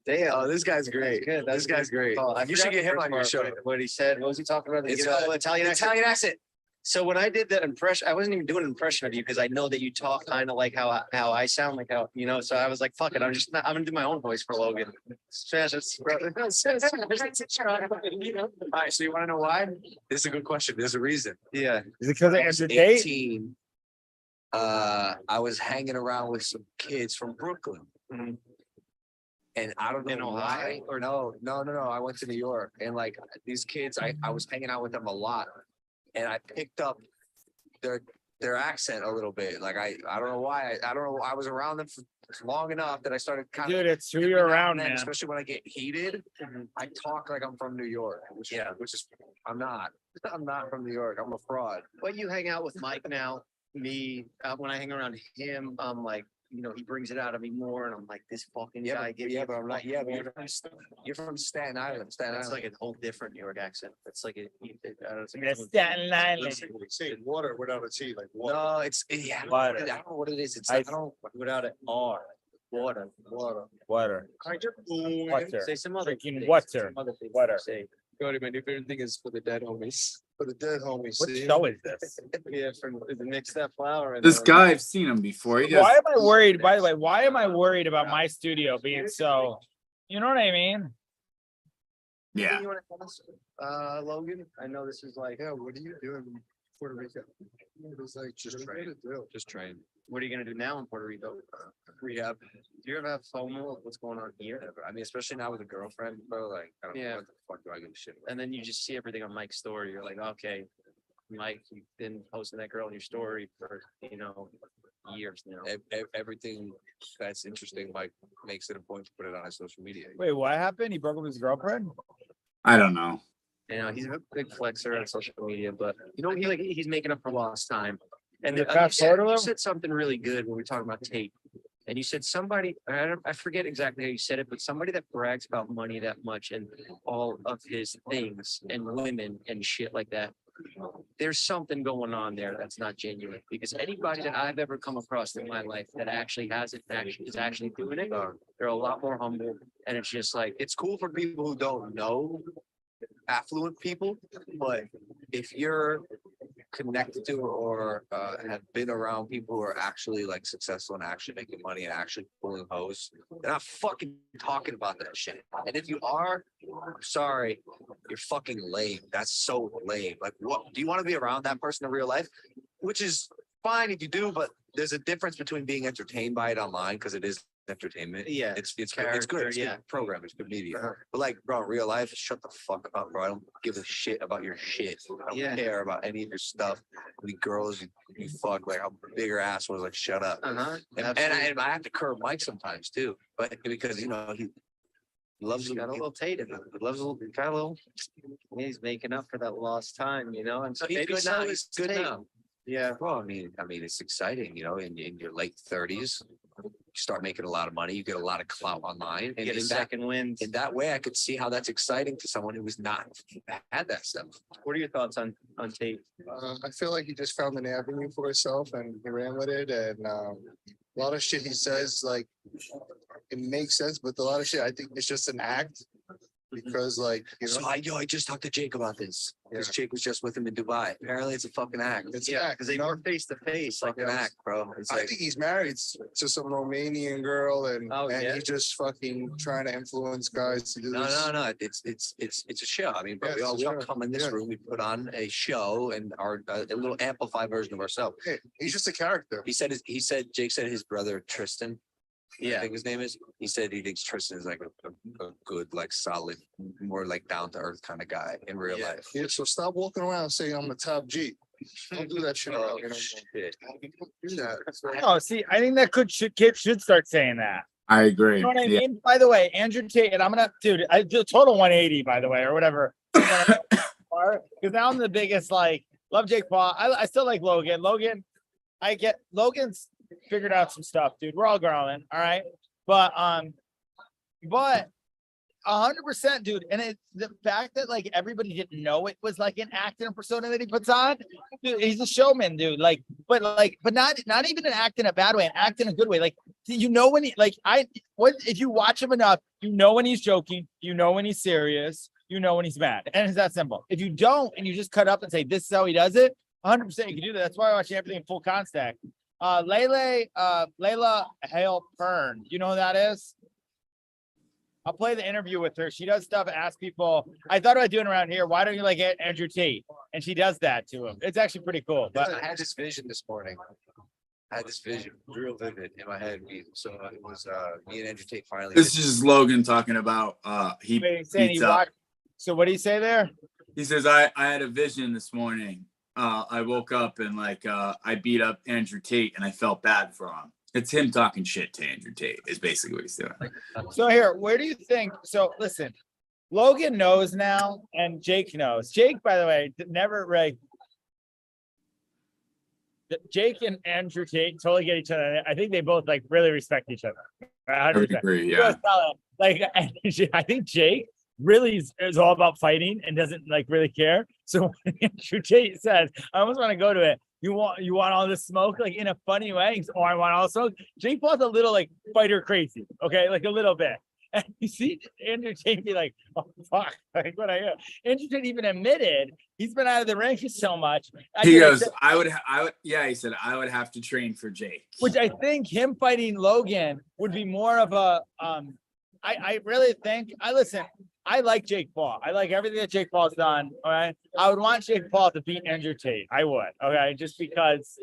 Damn.
Oh, this guy's great.
Good.
This guy's great.
I
You should
forgot
get
the
him
first
on your
part,
show.
What he said. What was he talking about?
It's
Italian accent.
Italian accent.
So when I did that impression, I wasn't even doing an impression of you because I know that you talk kind of like how I sound, like how, you know, so I was like, fuck it. I'm gonna do my own voice for Logan.
All right, so you want to know why? This is a good question. There's a reason.
Yeah.
Is it because of
I was
Andrew Tate?
18. I was hanging around with some kids from Brooklyn.
Mhm.
And I don't know
In
why,
Ohio?
or no. I went to New York, and like these kids, I was hanging out with them a lot, and I picked up their accent a little bit. Like I don't know why. I don't know. I was around them for long enough that I started kind
Dude,
of.
it's who you're around,
then,
man.
especially when I get heated, I talk like I'm from New York. Which is I'm not. I'm not from New York. I'm a fraud.
But you hang out with Mike now. Me, when I hang around him, I'm like, you know, he brings it out of me more, and I'm like, this fucking guy.
But I'm not. Yeah, but you're from Staten Island. Staten
That's
Island.
like a whole different New York accent. It's like I don't know.
It's Staten Island.
Say water without a T, like water.
No, it's I
Water.
don't know what it is. It's
I
I don't.
Without it, R. Water.
Water. Water.
Say some other
Drinking
things,
water.
some other things
Water.
to say.
Cody, my new favorite thing is for the dead homies.
For the dead homies.
What
see?
show is this?
Yeah, from mix that flour. And
This
then-
guy, I've seen him before. He does.
Why am I worried? By the way, why am I worried about my studio being so? You know what I mean?
Yeah.
You wanna tell us, Logan, I know this is like,
Yeah, what are you doing? Puerto Rico. It was like
Just train. Just train.
What are you gonna do now in Puerto Rico?
Rehab.
Do you ever have FOMO of what's going on here?
I mean, especially now with a girlfriend, bro. Like, I don't know
Yeah.
what the fuck do I give a shit about.
And then you just see everything on Mike's story. You're like, okay, Mike, you've been posting that girl in your story for, years now.
Everything that's interesting, Mike makes it a point to put it on his social media.
Wait, what happened? He broke up with his girlfriend?
I don't know.
He's a big flexer on social media, but he's making up for lost time. And
Is it fast forward a
you
little?
said something really good when we were talking about Tate. And you said somebody, I forget exactly how you said it, but somebody that brags about money that much and all of his things and women and shit like that. There's something going on there that's not genuine, because anybody that I've ever come across in my life that actually has it, is actually doing it, they're a lot more humble. And it's just like,
It's cool for people who don't know affluent people, but if you're connected to or have been around people who are actually like successful and actually making money and actually pulling hoes, they're not fucking talking about that shit. And if you are, I'm sorry, you're fucking lame. That's so lame. Like, what do you want to be around that person in real life? Which is fine if you do, but there's a difference between being entertained by it online, because it is entertainment.
Yeah,
it's good. It's
character,
good
yeah.
program. It's good media. But like, bro, in real life, shut the fuck up, bro. I don't give a shit about your shit. I don't care about any of your stuff. The girls you fuck, like how big her ass was, like shut up. And I have to curb Mike sometimes too, but because he loves
got a little Tate in him. He loves a little. He's making up for that lost time, and so
he's
maybe
good now. He's good
Tate.
now.
Yeah.
Well, I mean, it's exciting, in your late 30s, you start making a lot of money, you get a lot of clout online, and
Get a second wind.
in that way, I could see how that's exciting to someone who was not had that stuff.
What are your thoughts on Tate?
I feel like he just found an avenue for himself and he ran with it. And a lot of shit he says, like, it makes sense, but a lot of shit, I think it's just an act. Because, like,
So I just talked to Jake about this. Because Jake was just with him in Dubai. Apparently, it's a fucking act.
it's
Because they were face to face. Like,
Fucking act, bro. It's
I
like,
think he's married to some Romanian girl, and
yeah?
he's just fucking trying to influence guys to do this.
no. It's a show. I mean, bro,
Yeah,
we all
it's a show.
come in this room. We put on a show and our a little amplified version of ourselves.
Hey, he's just a character.
Jake said his brother Tristan. I
yeah.
think his name is. He said he thinks Tristan is like a good, like solid, more like down to earth kind of guy in real life.
Yeah, so stop walking around saying I'm a top G. Don't do that shit.
Oh,
You know?
shit.
Do that.
Oh, see, I think that kid should start saying that.
I agree.
You know what I
Yeah.
mean? By the way, Andrew Tate, and I do a total 180, by the way, or whatever. Because now I'm the biggest, like, love Jake Paul. I still like Logan. Logan's figured out some stuff, dude. We're all growing, all right? But 100%, dude. And the fact that like everybody didn't know it was like an act and a persona that he puts on. Dude, he's a showman, dude. But not even an act in a bad way, an act in a good way. Like, when he if you watch him enough, when he's joking, when he's serious, when he's mad. And it's that simple. If you don't and you just cut up and say this is how he does it, 100% you can do that. That's why I watch everything in full contact. Layla Hale Pern. You know who that is? I'll play the interview with her. She does stuff, ask people. I thought about doing around here. Why don't you like Andrew Tate? And she does that to him. It's actually pretty cool. But
I had this vision this morning. I had this vision, real vivid in my head. So it was me and Andrew Tate finally.
This is just Logan talking about he beats up.
So what do you say there?
He says I had a vision this morning. I woke up and I beat up Andrew Tate and I felt bad for him. It's him talking shit to Andrew Tate is basically what he's doing.
So here, where do you think? So listen, Logan knows now and Jake knows. Jake, by the way, never really. Jake and Andrew Tate totally get each other. I think they both like really respect each other. 100%.
I agree, yeah.
Like I think Jake really is all about fighting and doesn't like really care. So when Andrew Tate says, I almost want to go to it. You want all this smoke, like in a funny way. He's, I want all the smoke. Jake Paul's a little like fighter crazy. Okay. Like a little bit. And you see Andrew Tate be like, oh fuck. Like what I hear. Andrew Tate even admitted he's been out of the ring so much.
He goes, I would, he said, I would have to train for Jake.
Which I think him fighting Logan would be more of a, I really think, listen, I like Jake Paul. I like everything that Jake Paul's done. All right. I would want Jake Paul to beat Andrew Tate. I would. Okay. Just because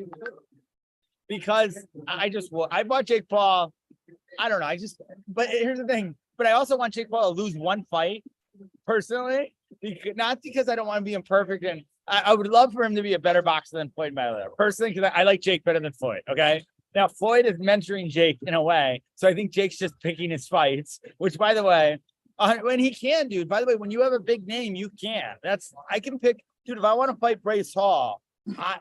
I bought Jake Paul. I don't know. But here's the thing. But I also want Jake Paul to lose one fight personally, not because I don't want to be imperfect. And I would love for him to be a better boxer than Floyd Mayweather personally, because I like Jake better than Floyd. Okay. Now Floyd is mentoring Jake in a way. So I think Jake's just picking his fights, which by the way, when he can, dude, by the way, when you have a big name, you can. I can pick, dude, if I want to fight Bryce Hall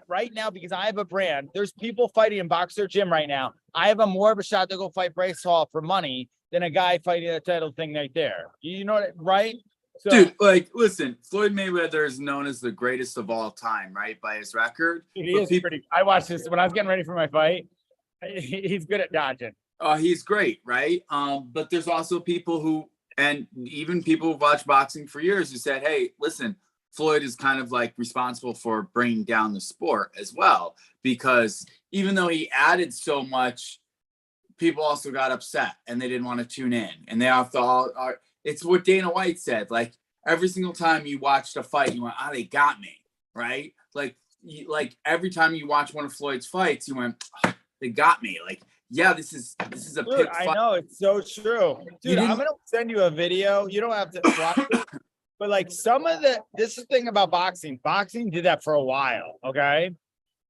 right now, because I have a brand, there's people fighting in Boxer Gym right now. I have more of a shot to go fight Bryce Hall for money than a guy fighting a title thing right there. You know what, right? So,
dude, like, listen, Floyd Mayweather is known as the greatest of all time, right? By his record.
I watched this when I was getting ready for my fight. He's good at dodging.
He's great, right? But there's also people who, and even people who've watched boxing for years, who said, hey, listen, Floyd is kind of like responsible for bringing down the sport as well, because even though he added so much, people also got upset and they didn't want to tune in. And they all thought, it's what Dana White said, like every single time you watched a fight, you went, they got me, right? Like every time you watch one of Floyd's fights, you went, they got me. Like, yeah, this is a pick fight.
I know, it's so true. Dude, I'm gonna send you a video. You don't have to watch it, but like this is the thing about boxing. Boxing did that for a while, okay?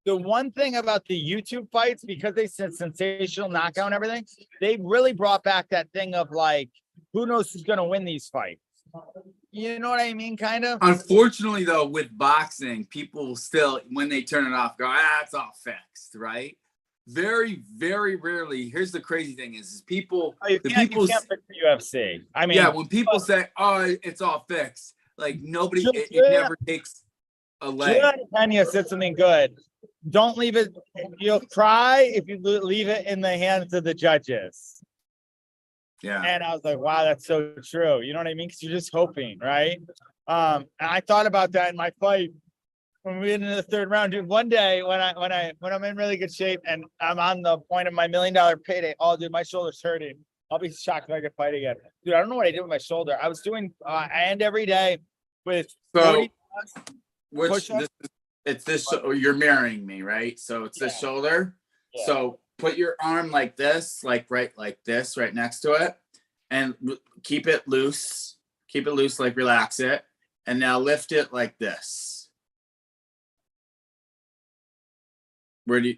The one thing about the YouTube fights, because they said sensational knockout and everything, they really brought back that thing of like, who knows who's gonna win these fights? You know what I mean? Kind of.
Unfortunately, though, with boxing, people still, when they turn it off, go, it's all fixed, right? Very, very rarely. Here's the crazy thing: is people,
you can't fix the UFC. I mean,
yeah, when people say, it's all fixed, like nobody, it never takes a leg.
Kenya said something good. Don't leave it. You'll cry if you leave it in the hands of the judges.
Yeah.
And I was like, wow, that's so true. You know what I mean? Because you're just hoping, right? And I thought about that in my fight when we went into the third round. Dude, one day when I'm in really good shape and I'm on the point of my $1 million payday, dude, my shoulder's hurting. I'll be shocked if I could fight again. Dude, I don't know what I did with my shoulder. I was doing I end every day with 40
it's this, you're mirroring me, right? So it's this shoulder. Yeah. So put your arm like this, right next to it, and keep it loose, like relax it. And now lift it like this. Where do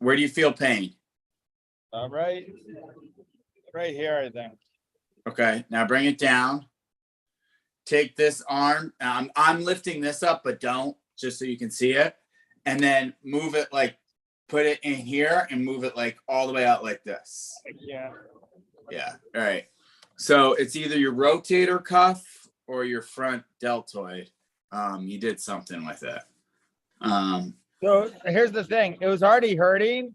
you feel pain?
Right here, I think.
Okay, now bring it down. Take this arm. I'm lifting this up, but don't, just so you can see it. And then move it, like, put it in here and move it like all the way out like this.
Yeah.
Yeah. All right. So it's either your rotator cuff or your front deltoid. You did something with it.
So here's the thing. It was already hurting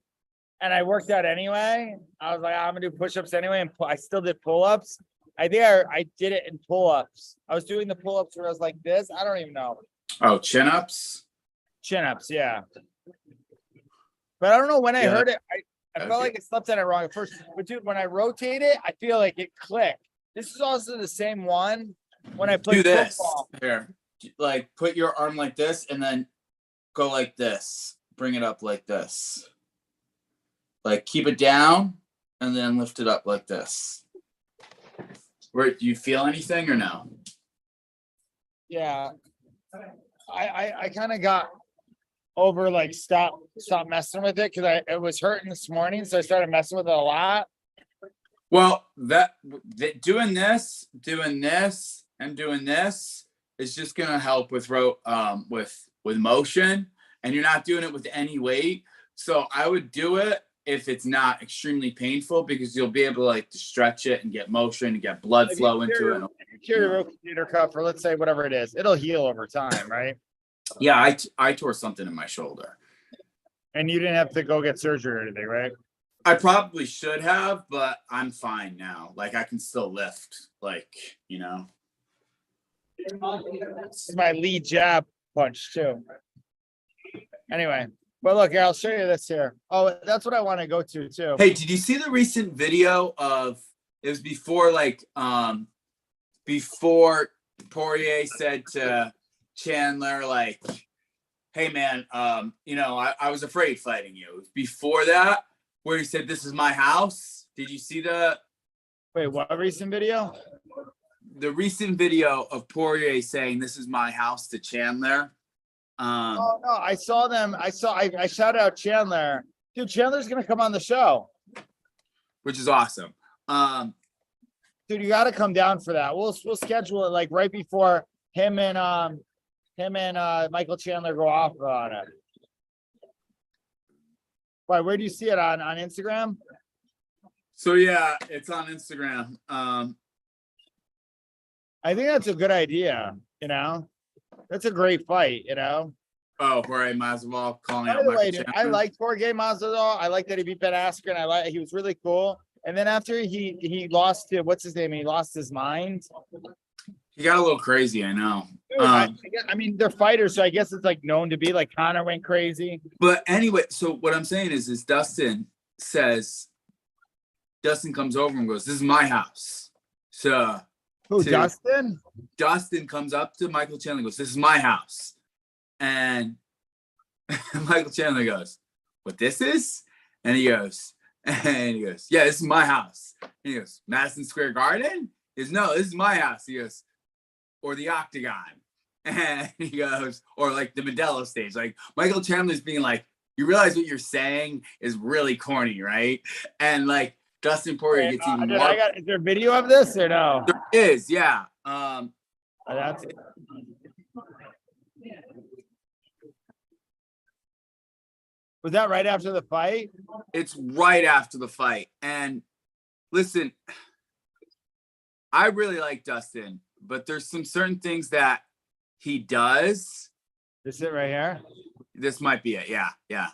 and I worked out anyway. I was like, I'm gonna do push-ups anyway. And I still did pull-ups. I think I did it in pull-ups. I was doing the pull-ups where I was like this. I don't even know.
Oh, chin-ups?
Chin-ups, yeah. But I don't know when I heard it. I felt like I slept on it wrong at first. But dude, when I rotate it, I feel like it clicked. This is also the same one when I played football.
Here, like put your arm like this and then go like this. Bring it up like this. Like keep it down and then lift it up like this. Where do you feel anything or no?
Yeah. I kind of got over like stop messing with it because it was hurting this morning, so I started messing with it a lot.
Well, that doing this and doing this is just gonna help with motion, and you're not doing it with any weight. So I would do it if it's not extremely painful, because you'll be able to like to stretch it and get motion and get blood flow into it.
Your rotator cuff, or let's say whatever it is, it'll heal over time, right?
Yeah, I tore something in my shoulder.
And you didn't have to go get surgery or anything, right?
I probably should have, but I'm fine now. Like I can still lift, like, you know.
This is my lead jab punch too. Anyway, but look here, I'll show you this here. Oh, that's what I want to go to too.
Hey, did you see the recent video of, it was before like before Poirier said to Chandler, like, hey man, I was afraid fighting you. Before that, where he said, this is my house. Did you see
Wait, what recent video?
the recent video of Poirier saying, this is my house to Chandler?
Oh no, I saw them. I shouted out Chandler. Dude, Chandler's gonna come on the show.
Which is awesome.
Dude, you gotta come down for that. We'll schedule it like right before him and Michael Chandler go off on it. Why, where do you see it on Instagram?
So yeah, it's on Instagram.
I think that's a good idea, you know. That's a great fight, you know.
Oh, Jorge Masvidal calling
By
out
the
Michael
way, dude, I
Chandler.
liked Jorge Masvidal. I like that he beat Ben Askren. He was really cool. And then after he lost to what's his name? He lost his mind.
He got a little crazy, I know.
Dude, I mean, they're fighters, so I guess it's like known to be like Conor went crazy.
But anyway, so what I'm saying is Dustin comes over and goes, this is my house. So
Who, Dustin?
Dustin comes up to Michael Chandler and goes, this is my house. And Michael Chandler goes, what this is? And he goes, yeah, this is my house. And he goes, Madison Square Garden? He goes, no, this is my house. He goes, or the Octagon. And he goes, or like the Modelo stage. Like Michael Chandler's being like, you realize what you're saying is really corny, right? And like Dustin Poirier gets even more.
Is there video of this or no?
There is, yeah.
That's it. Was that right after the fight?
It's right after the fight. And listen, I really like Dustin, but there's some certain things that he does.
This it right here?
This might be it. Yeah, yeah.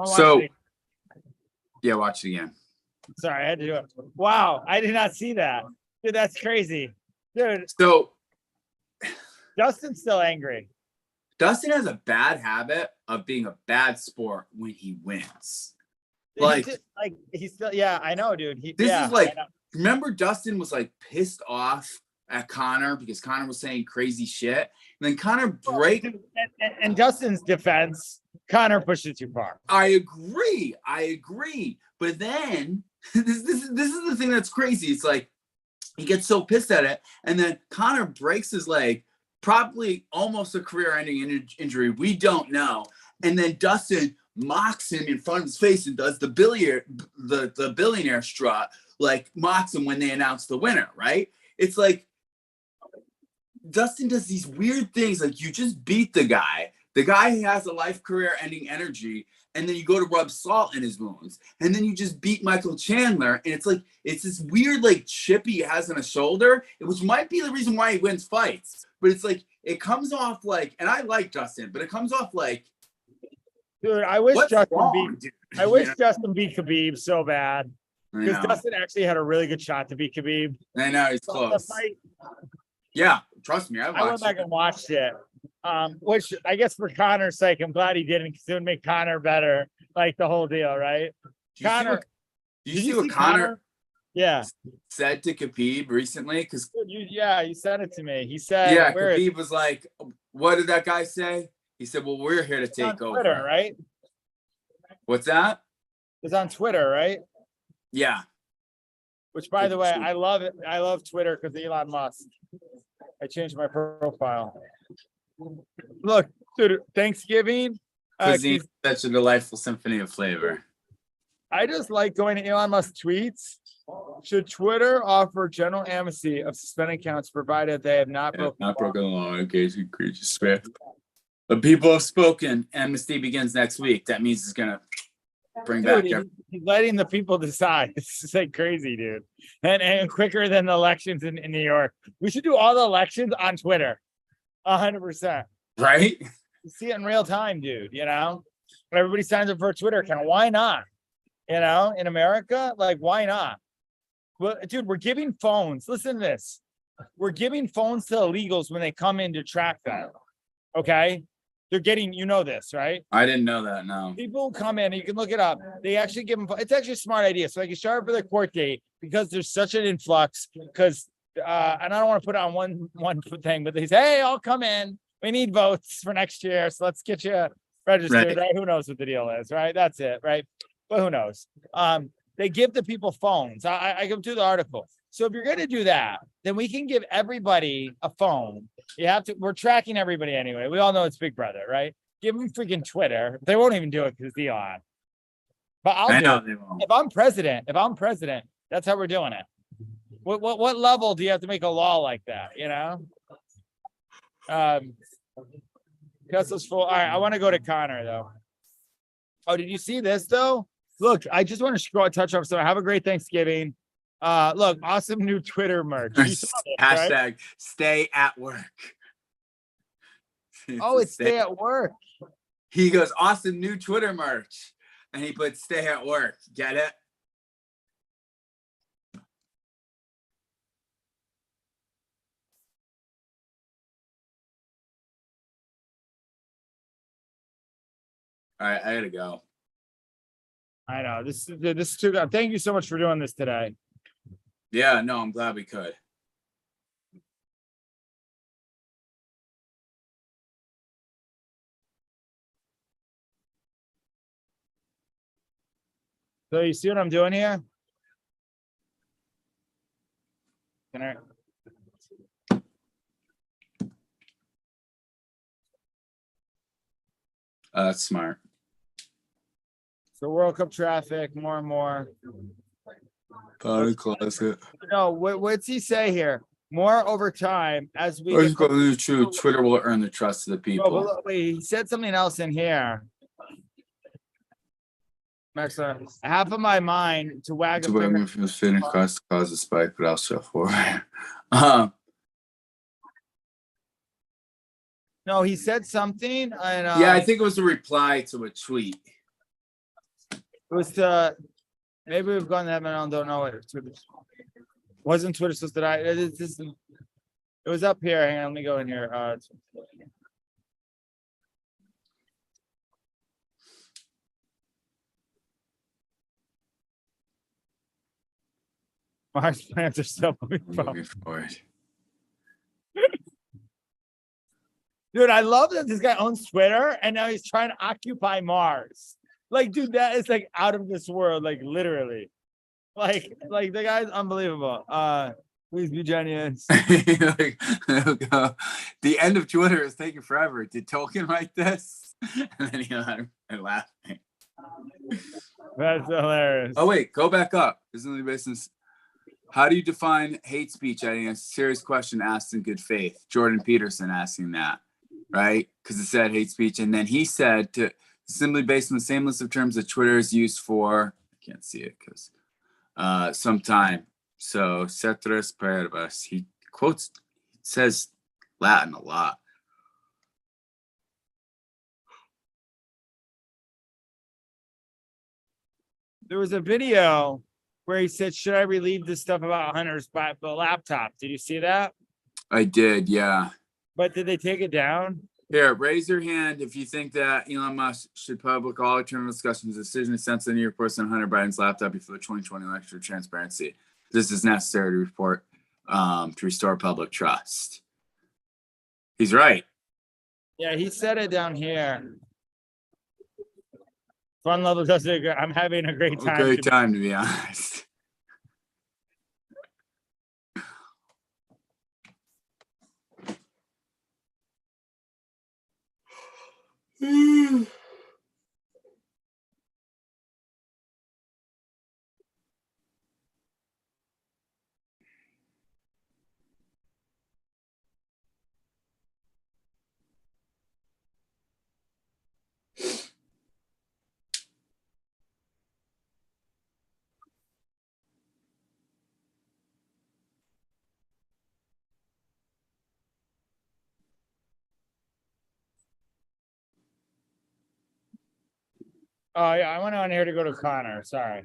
So, yeah, watch it again.
Sorry, I had to do it. Wow, I did not see that. Dude, that's crazy. Dude,
So
Dustin's still angry.
Dustin has a bad habit of being a bad sport when he wins.
He's still, yeah, I know, dude.
Remember Dustin was like pissed off at Conor because Conor was saying crazy shit. And then Conor breaks.
And Dustin's defense, Conor pushed it too far.
I agree. But then this is the thing that's crazy. It's like he gets so pissed at it, and then Conor breaks his leg, probably almost a career-ending injury. We don't know. And then Dustin mocks him in front of his face and does the billionaire strut, like mocks him when they announce the winner, right? It's like Dustin does these weird things, like you just beat the guy. The guy has a life career-ending energy, and then you go to rub salt in his wounds, and then you just beat Michael Chandler, and it's like it's this weird like chip he has on his shoulder, which might be the reason why he wins fights. But it's like it comes off like, and I like Dustin, but it comes off like,
dude, I wish Justin beat Khabib so bad, because Dustin actually had a really good shot to beat Khabib.
I know, he's close. Yeah, trust me, I
went back and watched it. Which I guess for Conor's sake, I'm glad he didn't, because it would make Conor better, like the whole deal, right?
Did you see what Conor
said
to Khabib recently? Because
you sent it to me. He said,
Khabib was like, what did that guy say? He said, well, we're here to take over.
Twitter, right?
What's that?
It's on Twitter, right?
Yeah.
Which, by the way, I love it. I love Twitter because Elon Musk. I changed my profile. Look, dude, Thanksgiving.
Such a delightful symphony of flavor.
I just like going to Elon Musk tweets Should Twitter offer general amnesty of suspended accounts provided they have not broken
the law in case of egregious spam? The people have spoken. Amnesty begins next week. That means it's gonna bring back.
He's letting the people decide. It's just like crazy, dude. And quicker than the elections in New York. We should do all the elections on Twitter. 100%.
Right?
You see it in real time, dude. You know, everybody signs up for a Twitter account. Why not? You know, in America, like, why not? Well, dude, we're giving phones. Listen to this. We're giving phones to illegals when they come in to track them. Okay. They're getting, you know this, right?
I didn't know that. No.
People come in, you can look it up. They actually give them, it's actually a smart idea. So they can show up for their court date because there's such an influx. Because, and I don't want to put it on one thing, but they say, hey, I'll come in. We need votes for next year. So let's get you registered, right? Who knows what the deal is, right? That's it, right? But who knows? They give the people phones. I go through the article. So if you're going to do that, then we can give everybody a phone. You have to, we're tracking everybody anyway. We all know it's Big Brother, right? Give them freaking Twitter. They won't even do it because it's Elon. But I'll do it. If I'm president, that's how we're doing it. What level do you have to make a law like that? You know? Tesla's full. All right, I want to go to Connor though. Oh, did you see this though? Look, I just want to touch off. So have a great Thanksgiving. Look, awesome new Twitter merch.
Hashtag right? Stay at work.
Oh, it's stay at work.
He goes, awesome new Twitter merch. And he put stay at work. Get it? All right, I gotta go.
I know this is too good. Thank you so much for doing this today.
Yeah, no, I'm glad we could.
So you see what I'm doing here? Can I?
That's smart.
So World Cup traffic, more and more.
Party closet.
No, what's he say here? More over time as we.
Twitter will earn the trust of the people.
Oh, wait, he said something else in here. Max, half of my mind to wag a finger.
Was fitting across to cause a spike, but also forward.
No, he said something, and
yeah, I think it was a reply to a tweet.
It was to maybe we've gone to heaven. I don't know it. Wasn't Twitter supposed to die? It was up here. Hang on, let me go in here. Mars plants are still moving forward. Dude, I love that this guy owns Twitter and now he's trying to occupy Mars. Like, dude, that is like out of this world, like literally. Like the guy's unbelievable. Please be genius.
The end of Twitter is taking forever. Did Tolkien write this? And then he laughing.
That's hilarious.
Oh wait, go back up. Isn't the business? How do you define hate speech? I think it's a serious question asked in good faith. Jordan Peterson asking that, right? Because it said hate speech, and then he said to simply based on the same list of terms that Twitter is used for. I can't see it because some time. So ceteris paribus. He says Latin a lot.
There was a video where he said, should I relieve this stuff about Hunter's laptop? Did you see that?
I did, yeah.
But did they take it down?
Here, raise your hand if you think that Elon Musk should public all internal discussions, decision sensitive to your person on Hunter Biden's laptop before the 2020 election for transparency. This is necessary to report to restore public trust. He's right.
Yeah, he said it down here. Fun level does it. I'm having a great time.
Great time, to be honest.
Oh yeah, I went on here to go to Connor. Sorry.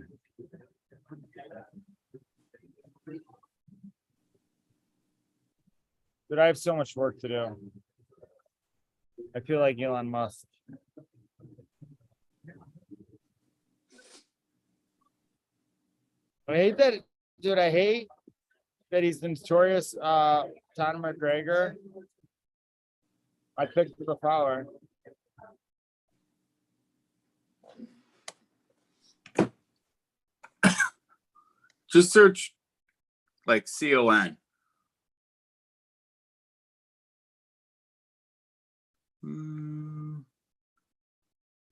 Dude, I have so much work to do. I feel like Elon Musk. I hate that, dude. I hate that he's the notorious Conor McGregor. I picked the flower.
Just search like CON.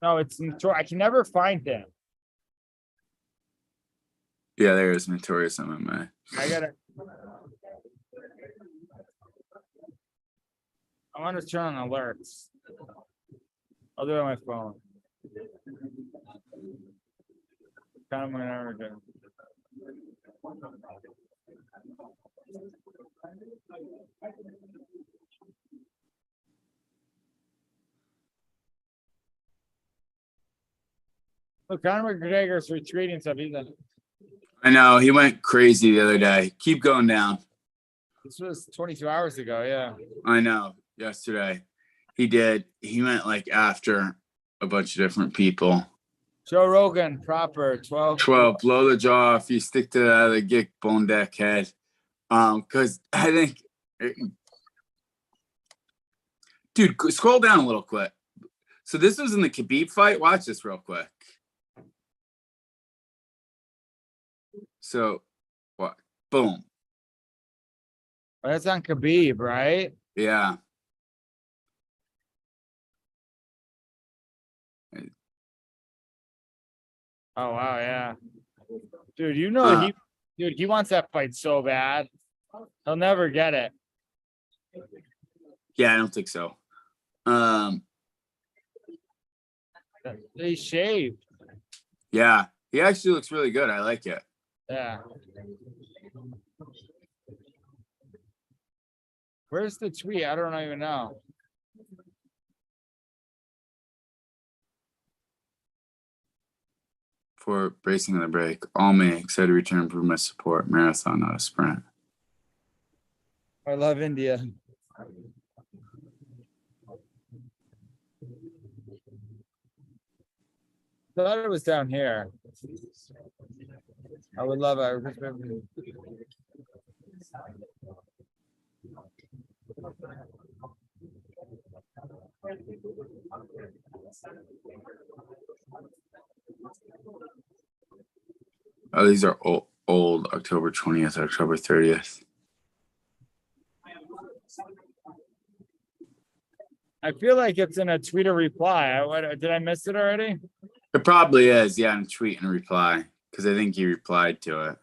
No, it's notorious. I can never find him.
Yeah, there is Notorious MMA.
I want to turn on alerts. I'll do it on my phone. Kind of whenever. Look, Conor McGregor's retweeting stuff.
I know, he went crazy the other day. Keep going down.
This was 22 hours ago, yeah.
I know, yesterday. He did. He went like after a bunch of different people.
Joe Rogan, proper 12.
12, blow the jaw if you stick to the other gig, bone deck head. Because I think, dude, scroll down a little quick. So this was in the Khabib fight. Watch this real quick. So, what? Boom.
Oh, that's on Khabib, right?
Yeah.
Oh wow, yeah. Dude, you know he wants that fight so bad. He'll never get it.
Yeah, I don't think so.
He shaved.
Yeah, he actually looks really good. I like it.
Yeah. Where's the tweet? I don't even know.
For bracing on the break, all May, excited to return for my support. Marathon, not a sprint.
I love India. Thought it was down here. I would love it.
Oh, these are old October 20th, October 30th.
I feel like it's in a tweet or reply. Did I miss it already?
It probably is, yeah, in tweet and reply, because I think he replied to it.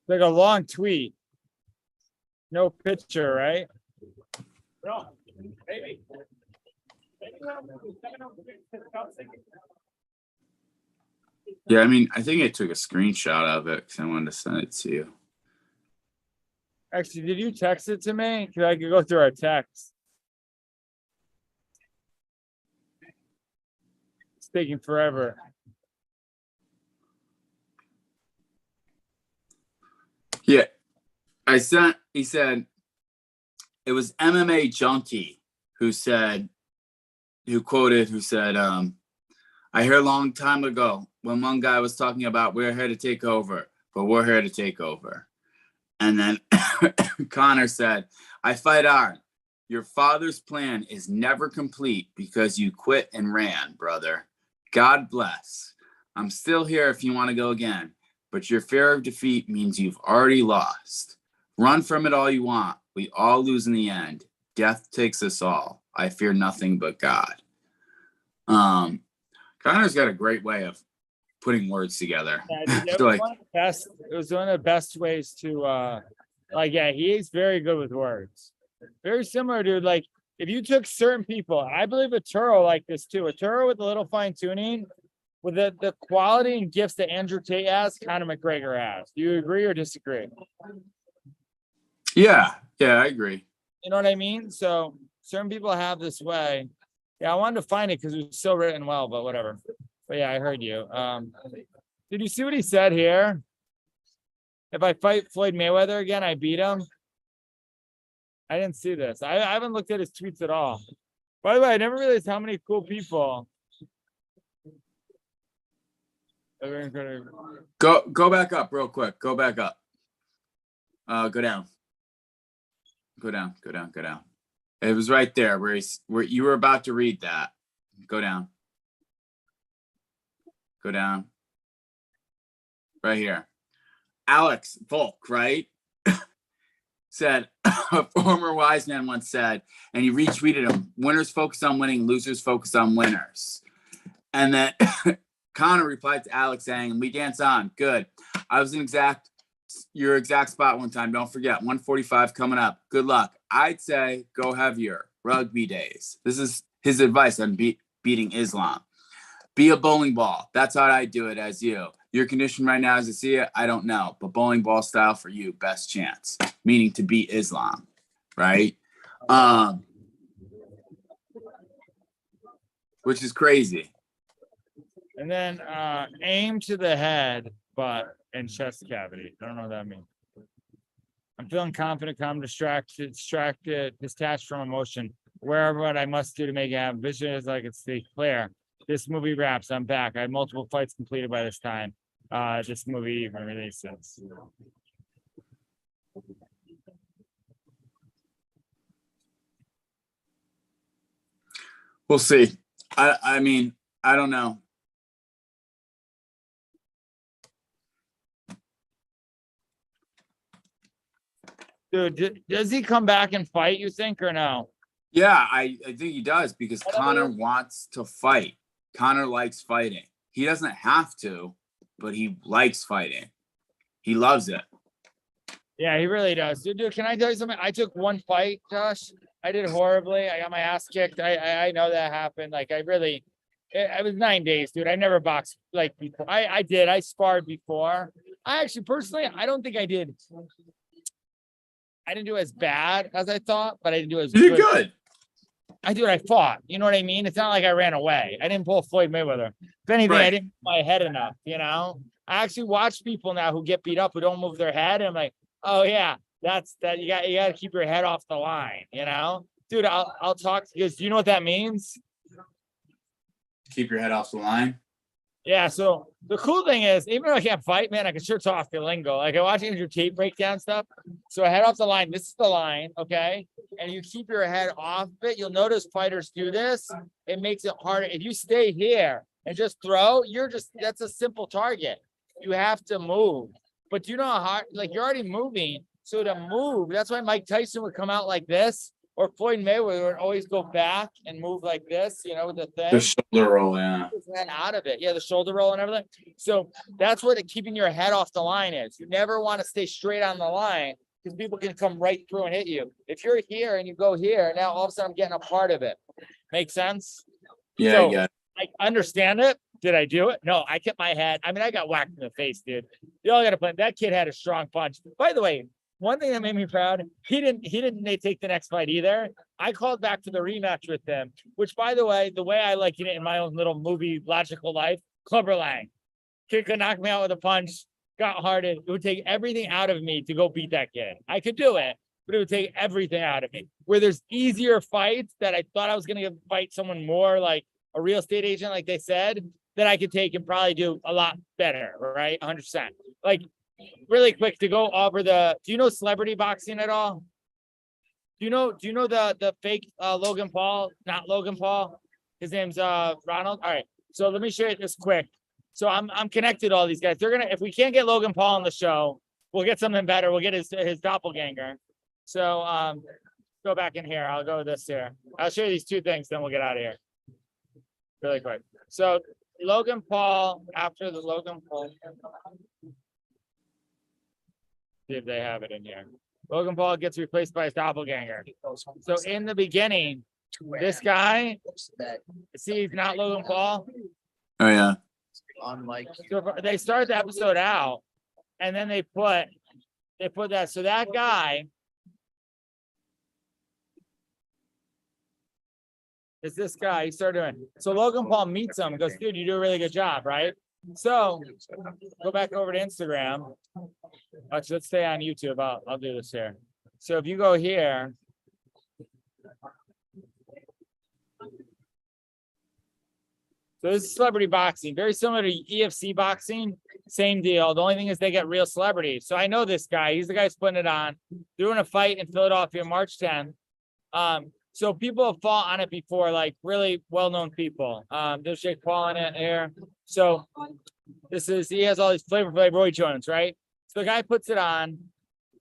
Like a long tweet. No picture, right? No, maybe.
Yeah, I mean, I think I took a screenshot of it because I wanted to send it to you.
Actually, did you text it to me? Because I could go through our text. It's taking forever.
Yeah, he said, it was MMA Junkie who said, I heard a long time ago when one guy was talking about we're here to take over, but we're here to take over. And then Connor said, I fight on. Your father's plan is never complete because you quit and ran, brother. God bless. I'm still here if you want to go again, but your fear of defeat means you've already lost. Run from it all you want. We all lose in the end. Death takes us all. I fear nothing but God. Connor's got a great way of putting words together.
Yeah, it was one of the best ways to he's very good with words. Very similar to like if you took certain people, I believe Arturo like this too. Arturo with a little fine tuning, with the quality and gifts that Andrew Tate has, Conor McGregor has. Do you agree or disagree?
Yeah, I agree.
You know what I mean? So certain people have this way. Yeah, I wanted to find it because it was so written well, but whatever. But yeah, I heard you. Did you see what he said here? If I fight Floyd Mayweather again, I beat him. I didn't see this. I haven't looked at his tweets at all. By the way, I never realized how many cool people.
Go back up real quick. Go back up. Go down. Go down. It was right there where you were about to read that. Go down. Go down. Right here. Alex Volk, right? Said, a former wise man once said, and he retweeted him, winners focus on winning, losers focus on winners. And then Connor replied to Alex saying, we dance on. Good. I was in your exact spot one time. Don't forget, 145 coming up. Good luck. I'd say go have your rugby days. This is his advice on beating Islam. Be a bowling ball. That's how I do it as you. Your condition right now as I see it, I don't know. But bowling ball style for you, best chance. Meaning to beat Islam, right? Which is crazy.
And then aim to the head, butt, and chest cavity. I don't know what that means. I'm feeling confident, calm, distracted, detached from emotion. Wherever what I must do to make it happen. Vision is like it's stay clear. This movie wraps. I'm back. I had multiple fights completed by this time. This movie even releases.
We'll see. I mean, I don't know.
Dude, does he come back and fight, you think, or no?
Yeah, I think he does because Connor wants to fight. Connor likes fighting. He doesn't have to, but he likes fighting. He loves it.
Yeah, he really does. Dude, can I tell you something? I took one fight, Josh. I did horribly. I got my ass kicked. I know that happened. Like, I was 9 days, dude. I never boxed like before. I did. I sparred before. I actually, personally, I don't think I did. I didn't do as bad as I thought, but I didn't do as
You're good.
I fought. You know what I mean? It's not like I ran away. I didn't pull Floyd Mayweather. If anything, right. I didn't move my head enough, you know? I actually watch people now who get beat up who don't move their head. And I'm like, oh yeah, that's that. You got to keep your head off the line, you know? Dude, I'll talk because do you know what that means?
Keep your head off the line.
Yeah, so the cool thing is, even though I can't fight, man, I can sure talk the lingo. Like I watch Andrew Tate break down stuff. So I head off the line. This is the line, okay? And you keep your head off it. You'll notice fighters do this. It makes it harder. If you stay here and just throw, that's a simple target. You have to move. But do you know how hard, like you're already moving. So to move, that's why Mike Tyson would come out like this. Or Floyd Mayweather would always go back and move like this, you know, with the thing.
The shoulder roll, yeah.
And out of it. Yeah, the shoulder roll and everything. So that's what keeping your head off the line is. You never want to stay straight on the line because people can come right through and hit you. If you're here and you go here, now all of a sudden I'm getting a part of it. Make sense?
Yeah,
so,
yeah.
I understand it. Did I do it? No, I kept my head. I mean, I got whacked in the face, dude. You all got to play. That kid had a strong punch. By the way, one thing that made me proud, he didn't take the next fight either. I called back for the rematch with him, which by the way I like it in my own little movie logical life, Clubber Lang. Kid could knock me out with a punch, got hearted. It would take everything out of me to go beat that kid. I could do it, but it would take everything out of me. Where there's easier fights that I thought I was going to fight someone more like a real estate agent, like they said, that I could take and probably do a lot better, right? 100%. Like, really quick to go over do you know celebrity boxing at all? Do you know the fake Logan Paul, not Logan Paul? His name's Ronald. All right. So let me show you this quick. So I'm connected to all these guys. If we can't get Logan Paul on the show, we'll get something better. We'll get his doppelganger. So go back in here. I'll go with this here. I'll show you these two things, then we'll get out of here. Really quick. So Logan Paul, after the Logan Paul. See if they have it in here. Logan Paul gets replaced by his doppelganger. So in the beginning, this guy, see, he's not Logan Paul.
Oh yeah.
So they start the episode out, and then they put that. So that guy is this guy. He started doing. So Logan Paul meets him and goes, dude, you do a really good job, right? So go back over to Instagram. Actually, let's stay on YouTube. I'll do this here. So if you go here. So this is celebrity boxing, very similar to EFC boxing, same deal. The only thing is they get real celebrities. So I know this guy. He's the guy who's putting it on, doing a fight in Philadelphia, March 10th. So people have fought on it before, like really well-known people. There's Jake Paul in it here. So he has all these flavor Roy Jones, right? So the guy puts it on.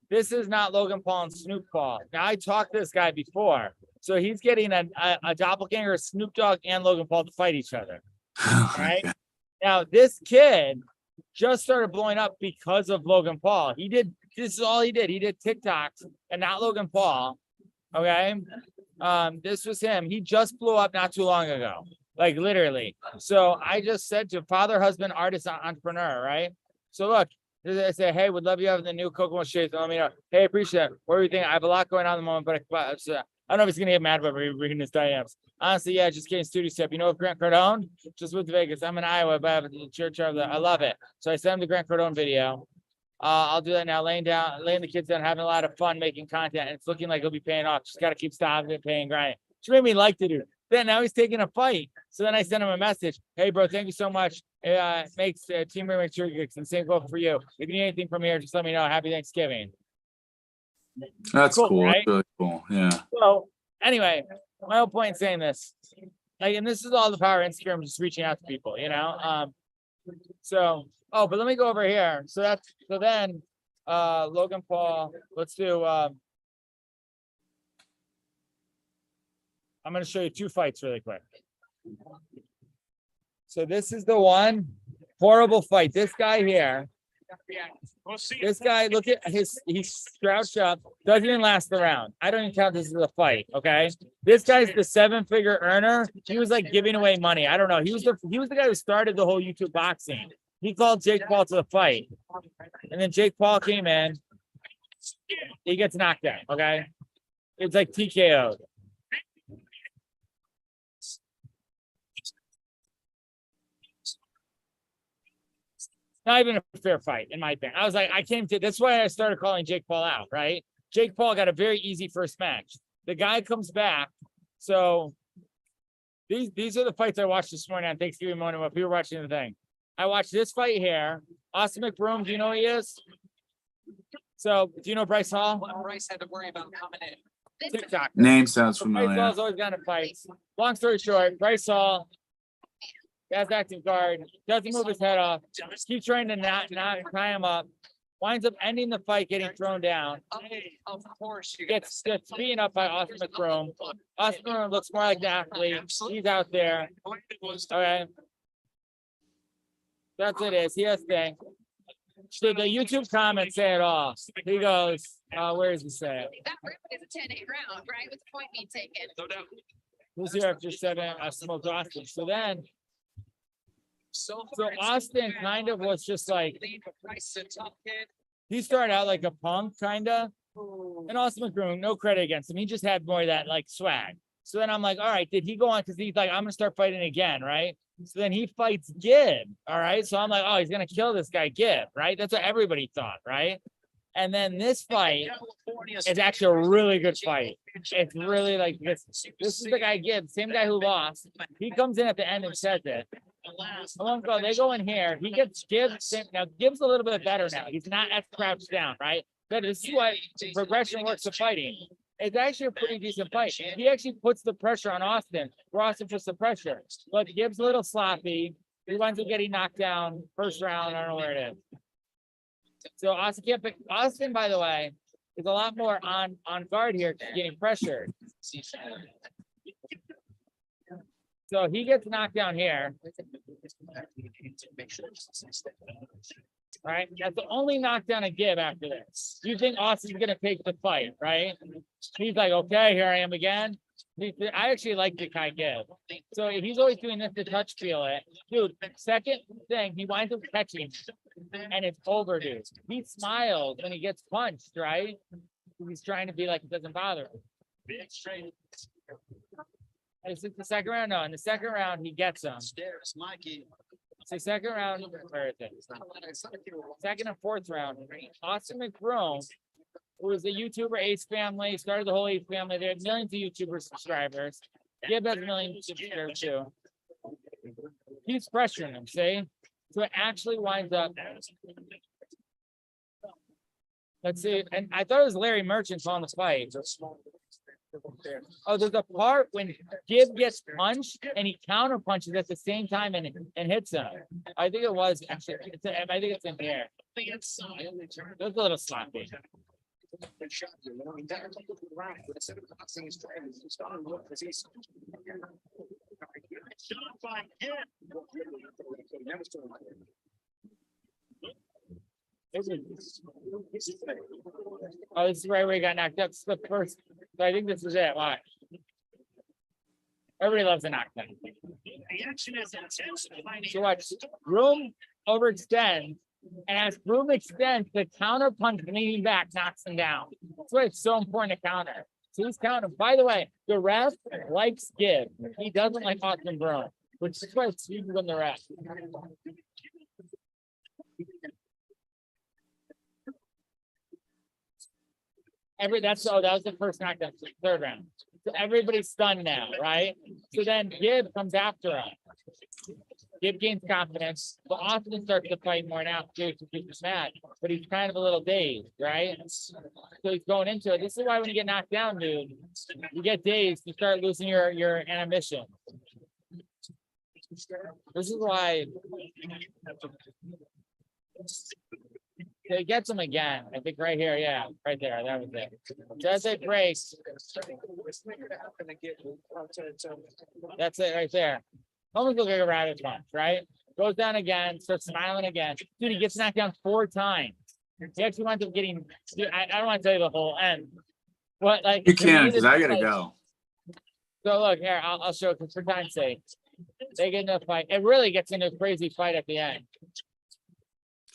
This is not Logan Paul and Snoop Paul. Now I talked to this guy before. So he's getting a doppelganger, Snoop Dogg and Logan Paul to fight each other. Right? Now this kid just started blowing up because of Logan Paul. This is all he did. He did TikToks and not Logan Paul. Okay. This was him. He just blew up not too long ago. Like literally. So I just said to father, husband, artist, entrepreneur, right? So look, I say, hey, would love you having the new Kokomo shades. Let me know. Hey, appreciate it. What do you think? I have a lot going on at the moment, but I don't know if he's gonna get mad about me reading his DMs. Honestly, yeah, just getting studio step. You know, with Grant Cardone, just with Vegas. I'm in Iowa, but I have a church over there. I love it. So I sent him the Grant Cardone video. I'll do that now. Laying the kids down, having a lot of fun making content. And it's looking like it'll be paying off. Just gotta keep stopping it, paying, grinding. Which made me like to do. Then now he's taking a fight. So then I sent him a message. Hey, bro, thank you so much. It makes Team Remax Sure Gigs and same goal for you. If you need anything from here, just let me know. Happy Thanksgiving.
That's cool.
Right?
That's really cool. Yeah.
So anyway, my whole point in saying this, like, and this is all the power of Instagram, just reaching out to people, you know. But let me go over here. So then Logan Paul, let's do I'm gonna show you two fights really quick. So this is the one horrible fight. This guy here. This guy, look at he's crouched up, doesn't even last the round. I don't even count this as a fight, okay? This guy's the 7-figure earner. He was like giving away money. I don't know. He was the guy who started the whole YouTube boxing. He called Jake Paul to the fight. And then Jake Paul came in. He gets knocked out, okay? It's like TKO'd. Not even a fair fight, in my opinion. I was like, that's why I started calling Jake Paul out, right? Jake Paul got a very easy first match. The guy comes back. So these are the fights I watched this morning on Thanksgiving morning while people were watching the thing. I watched this fight here. Austin McBroom, do you know who he is? So, do you know Bryce Hall?
What Bryce had to worry about coming in.
TikTok.
Name sounds
Bryce
familiar.
Hall's always gotten in fights. Long story short, Bryce Hall, has active guard, doesn't move his head off, keeps trying to not tie him up, winds up ending the fight, getting thrown down.
Of course, you
Gets beaten up by Austin McBroom. Austin McBroom looks more like an athlete. He's out there. Okay. That's what it is. He has thing. So the YouTube comments say it all. He goes, where does he say it?
That round is a 10-8 round, right? With the point being taken.
No doubt.
Who's here after 7? I smoked Austin. So then, Austin kind of was just like, he started out like a punk, kind of. And Austin McBroom, no credit against him. He just had more of that like swag. So then I'm like, all right, did he go on? Because he's like, I'm going to start fighting again, right? So then he fights Gibb, all right? So I'm like, oh, he's going to kill this guy, Gibb, right? That's what everybody thought, right? And then this fight is actually a really good fight. It's really like this. This is the guy Gibb, same guy who lost. He comes in at the end and says it. They go in here. He gets Gibb. Now Gibb's a little bit better now. He's not as crouched down, right? But this is what progression works of fighting. It's actually a pretty decent fight. He actually puts the pressure on Austin, where Austin puts the pressure. But Gibb's a little sloppy. He winds up getting knocked down first round. I don't know where it is. So Austin can't pick. Austin, by the way, is a lot more on guard here, getting pressured. So he gets knocked down here. Right? That's the only knockdown of Gibb after this. You think Austin's gonna take the fight, right? He's like, okay, here I am again. I actually like the guy Gibb. So he's always doing this to touch feel it. Dude, second thing, he winds up catching and it's over, dude. He smiles when he gets punched, right? He's trying to be like, it doesn't bother him. Is it the second round? No, in the second round, he gets him.
Stairs, Mikey.
It's the second round. Where is it? Second and fourth round. Austin McBroom, who was the YouTuber Ace family, started the whole Ace family. They had millions of YouTuber subscribers. Gib has millions of subscribers too. He's pressuring him, see? So it actually winds up. Let's see. And I thought it was Larry Merchant on the fight. Oh, there's a part when Gib gets punched and he counter punches at the same time and hits him. I think it was actually. I think it's in here. It was a little sloppy. Oh, this is right where he got knocked up. This is the first. So I think this is it. Watch. Everybody loves a knockdown. So watch. Broom overextends, and as Broom extends, the counter punch leaning back knocks him down. That's why it's so important to counter. So he's countering. By the way, the ref likes Gib. He doesn't like Austin Broom, which is why it's huge on the ref. That was the first knockdown, so third round. So everybody's stunned now, right? So then Gib comes after him. Gib gains confidence, but Austin starts to fight more now too to keep this match. But he's kind of a little dazed, right? So he's going into it. This is why when you get knocked down, dude, you get dazed, you start losing your animation. This is why. So he gets him again. I think right here, yeah, right there. That was it. Does it break? That's it right there. Almost look like a rabbit punch, right? Goes down again, starts smiling again. Dude, he gets knocked down 4 times. He actually winds up getting. Dude, I don't want to tell you the whole end, but like
You can, because I gotta go.
So look here, I'll show it for time's sake. They get into a fight. It really gets into a crazy fight at the end.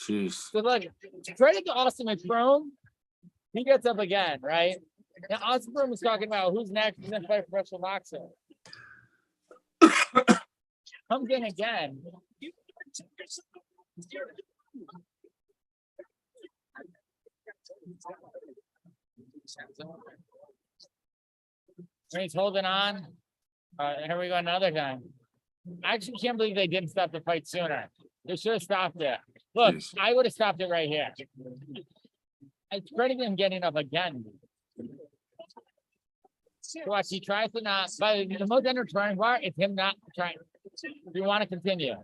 Jeez.
So look, credit to Austin McBroom. He gets up again, right? Now Austin McBroom is talking about who's next in the fight for professional boxing. Comes in again. And he's holding on. Here we go another time. I actually can't believe they didn't stop the fight sooner. They should have stopped it. Look, I would have stopped it right here. It's credit him getting up again. Watch, he tries to not, but the most entertaining part is him not trying. Do you want to continue?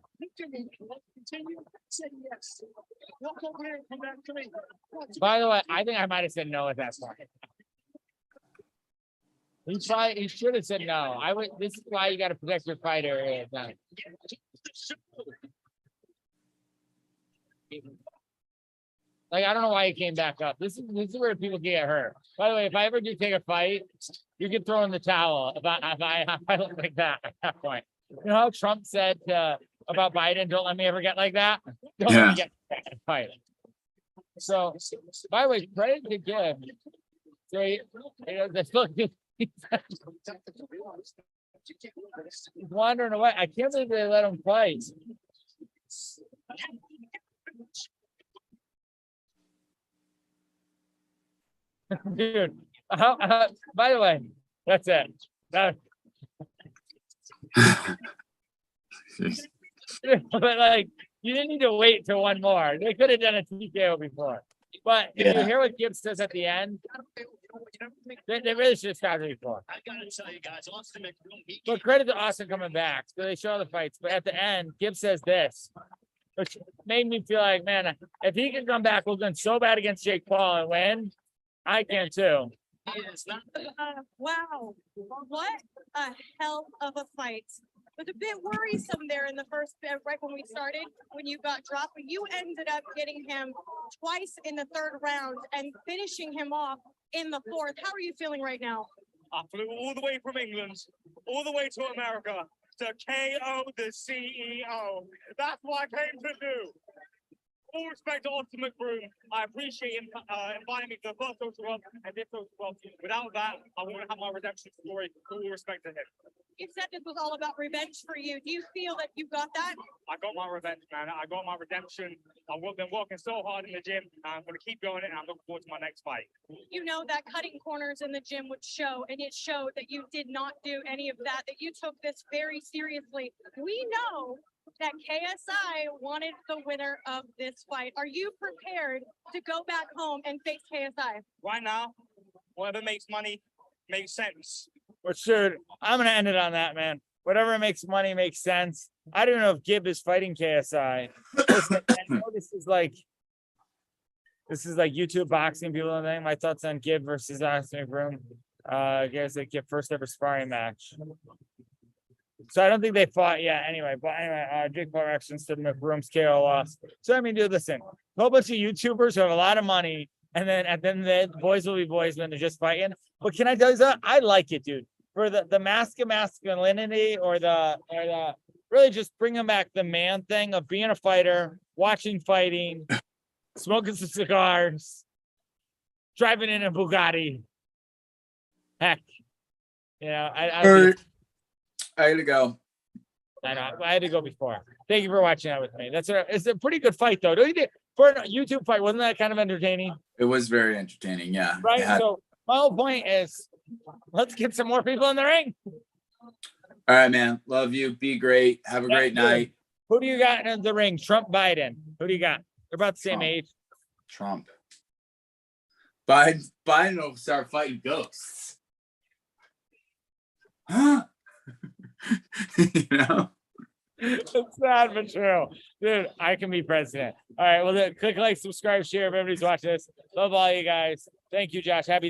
By the way, I think I might have said no at that point. He should have said no. This is why you got to protect your fighter. Like, I don't know why he came back up. This is where people get hurt. By the way, if I ever do take a fight, you can throw in the towel if I look like that at that point. You know how Trump said about Biden, don't let me ever get like that? Don't let me get that fight. So, by the way, credit to Gib. So he's wandering away. I can't believe they let him fight. Dude, by the way, that's it. But like, you didn't need to wait till one more. They could have done a TKO before. But if you hear what Gibbs says at the end, they really should have stopped it before.
I gotta tell you guys, Austin McBroom.
But credit to Austin coming back. So they show the fights. But at the end, Gibbs says this, which made me feel like, man, if he can come back looking so bad against Jake Paul and win, I can too.
Wow, what a hell of a fight. It was a bit worrisome there in the first, right when we started, when you got dropped, but you ended up getting him twice in the third round and finishing him off in the fourth. How are you feeling right now?
I flew all the way from England, all the way to America to KO the CEO. That's what I came to do. All respect to Austin McBroom. I appreciate him inviting me to the first social club and this social club. Without that, I wouldn't have my redemption story. All respect to him.
You said this was all about revenge for you. Do you feel that you got that?
I got my revenge, man. I got my redemption. I've been working so hard in the gym. I'm going to keep going it, and I'm looking forward to my next fight.
You know that cutting corners in the gym would show, and it showed that you did not do any of that, that you took this very seriously. We know that KSI wanted the winner of this fight. Are you prepared to go back home and face KSI?
Right now, whatever makes money makes sense.
Well, sure. I'm gonna end it on that, man. Whatever makes money makes sense. I don't know if Gibb is fighting KSI. Listen, I know this is like YouTube boxing people and everything. My thoughts on Gibb versus Austin McBroom. I guess they get first ever sparring match. So I don't think they fought yet anyway. But anyway, Jake Paul reactions to McBroom's KO loss. So I mean, dude, listen, a whole bunch of YouTubers who have a lot of money, and then the boys will be boys when they're just fighting. But can I tell you something? I like it, dude. For the mask of masculinity or the really just bringing back the man thing of being a fighter, watching fighting, smoking some cigars, driving in a Bugatti. Heck, you know,
I had to go.
I know. I had to go before. Thank you for watching that with me. It's a pretty good fight though. Don't you think? For a YouTube fight, wasn't that kind of entertaining?
It was very entertaining. Yeah.
Right. So my whole point is, let's get some more people in the ring.
All right, man. Love you. Be great. Have a great night.
Who do you got in the ring? Trump, Biden. Who do you got? They're about the same age.
Trump. Biden will start fighting ghosts. Huh? You know?
It's sad but true. Dude, I can be president. All right. Well, then click like, subscribe, share if everybody's watching this. Love all you guys. Thank you, Josh. Happy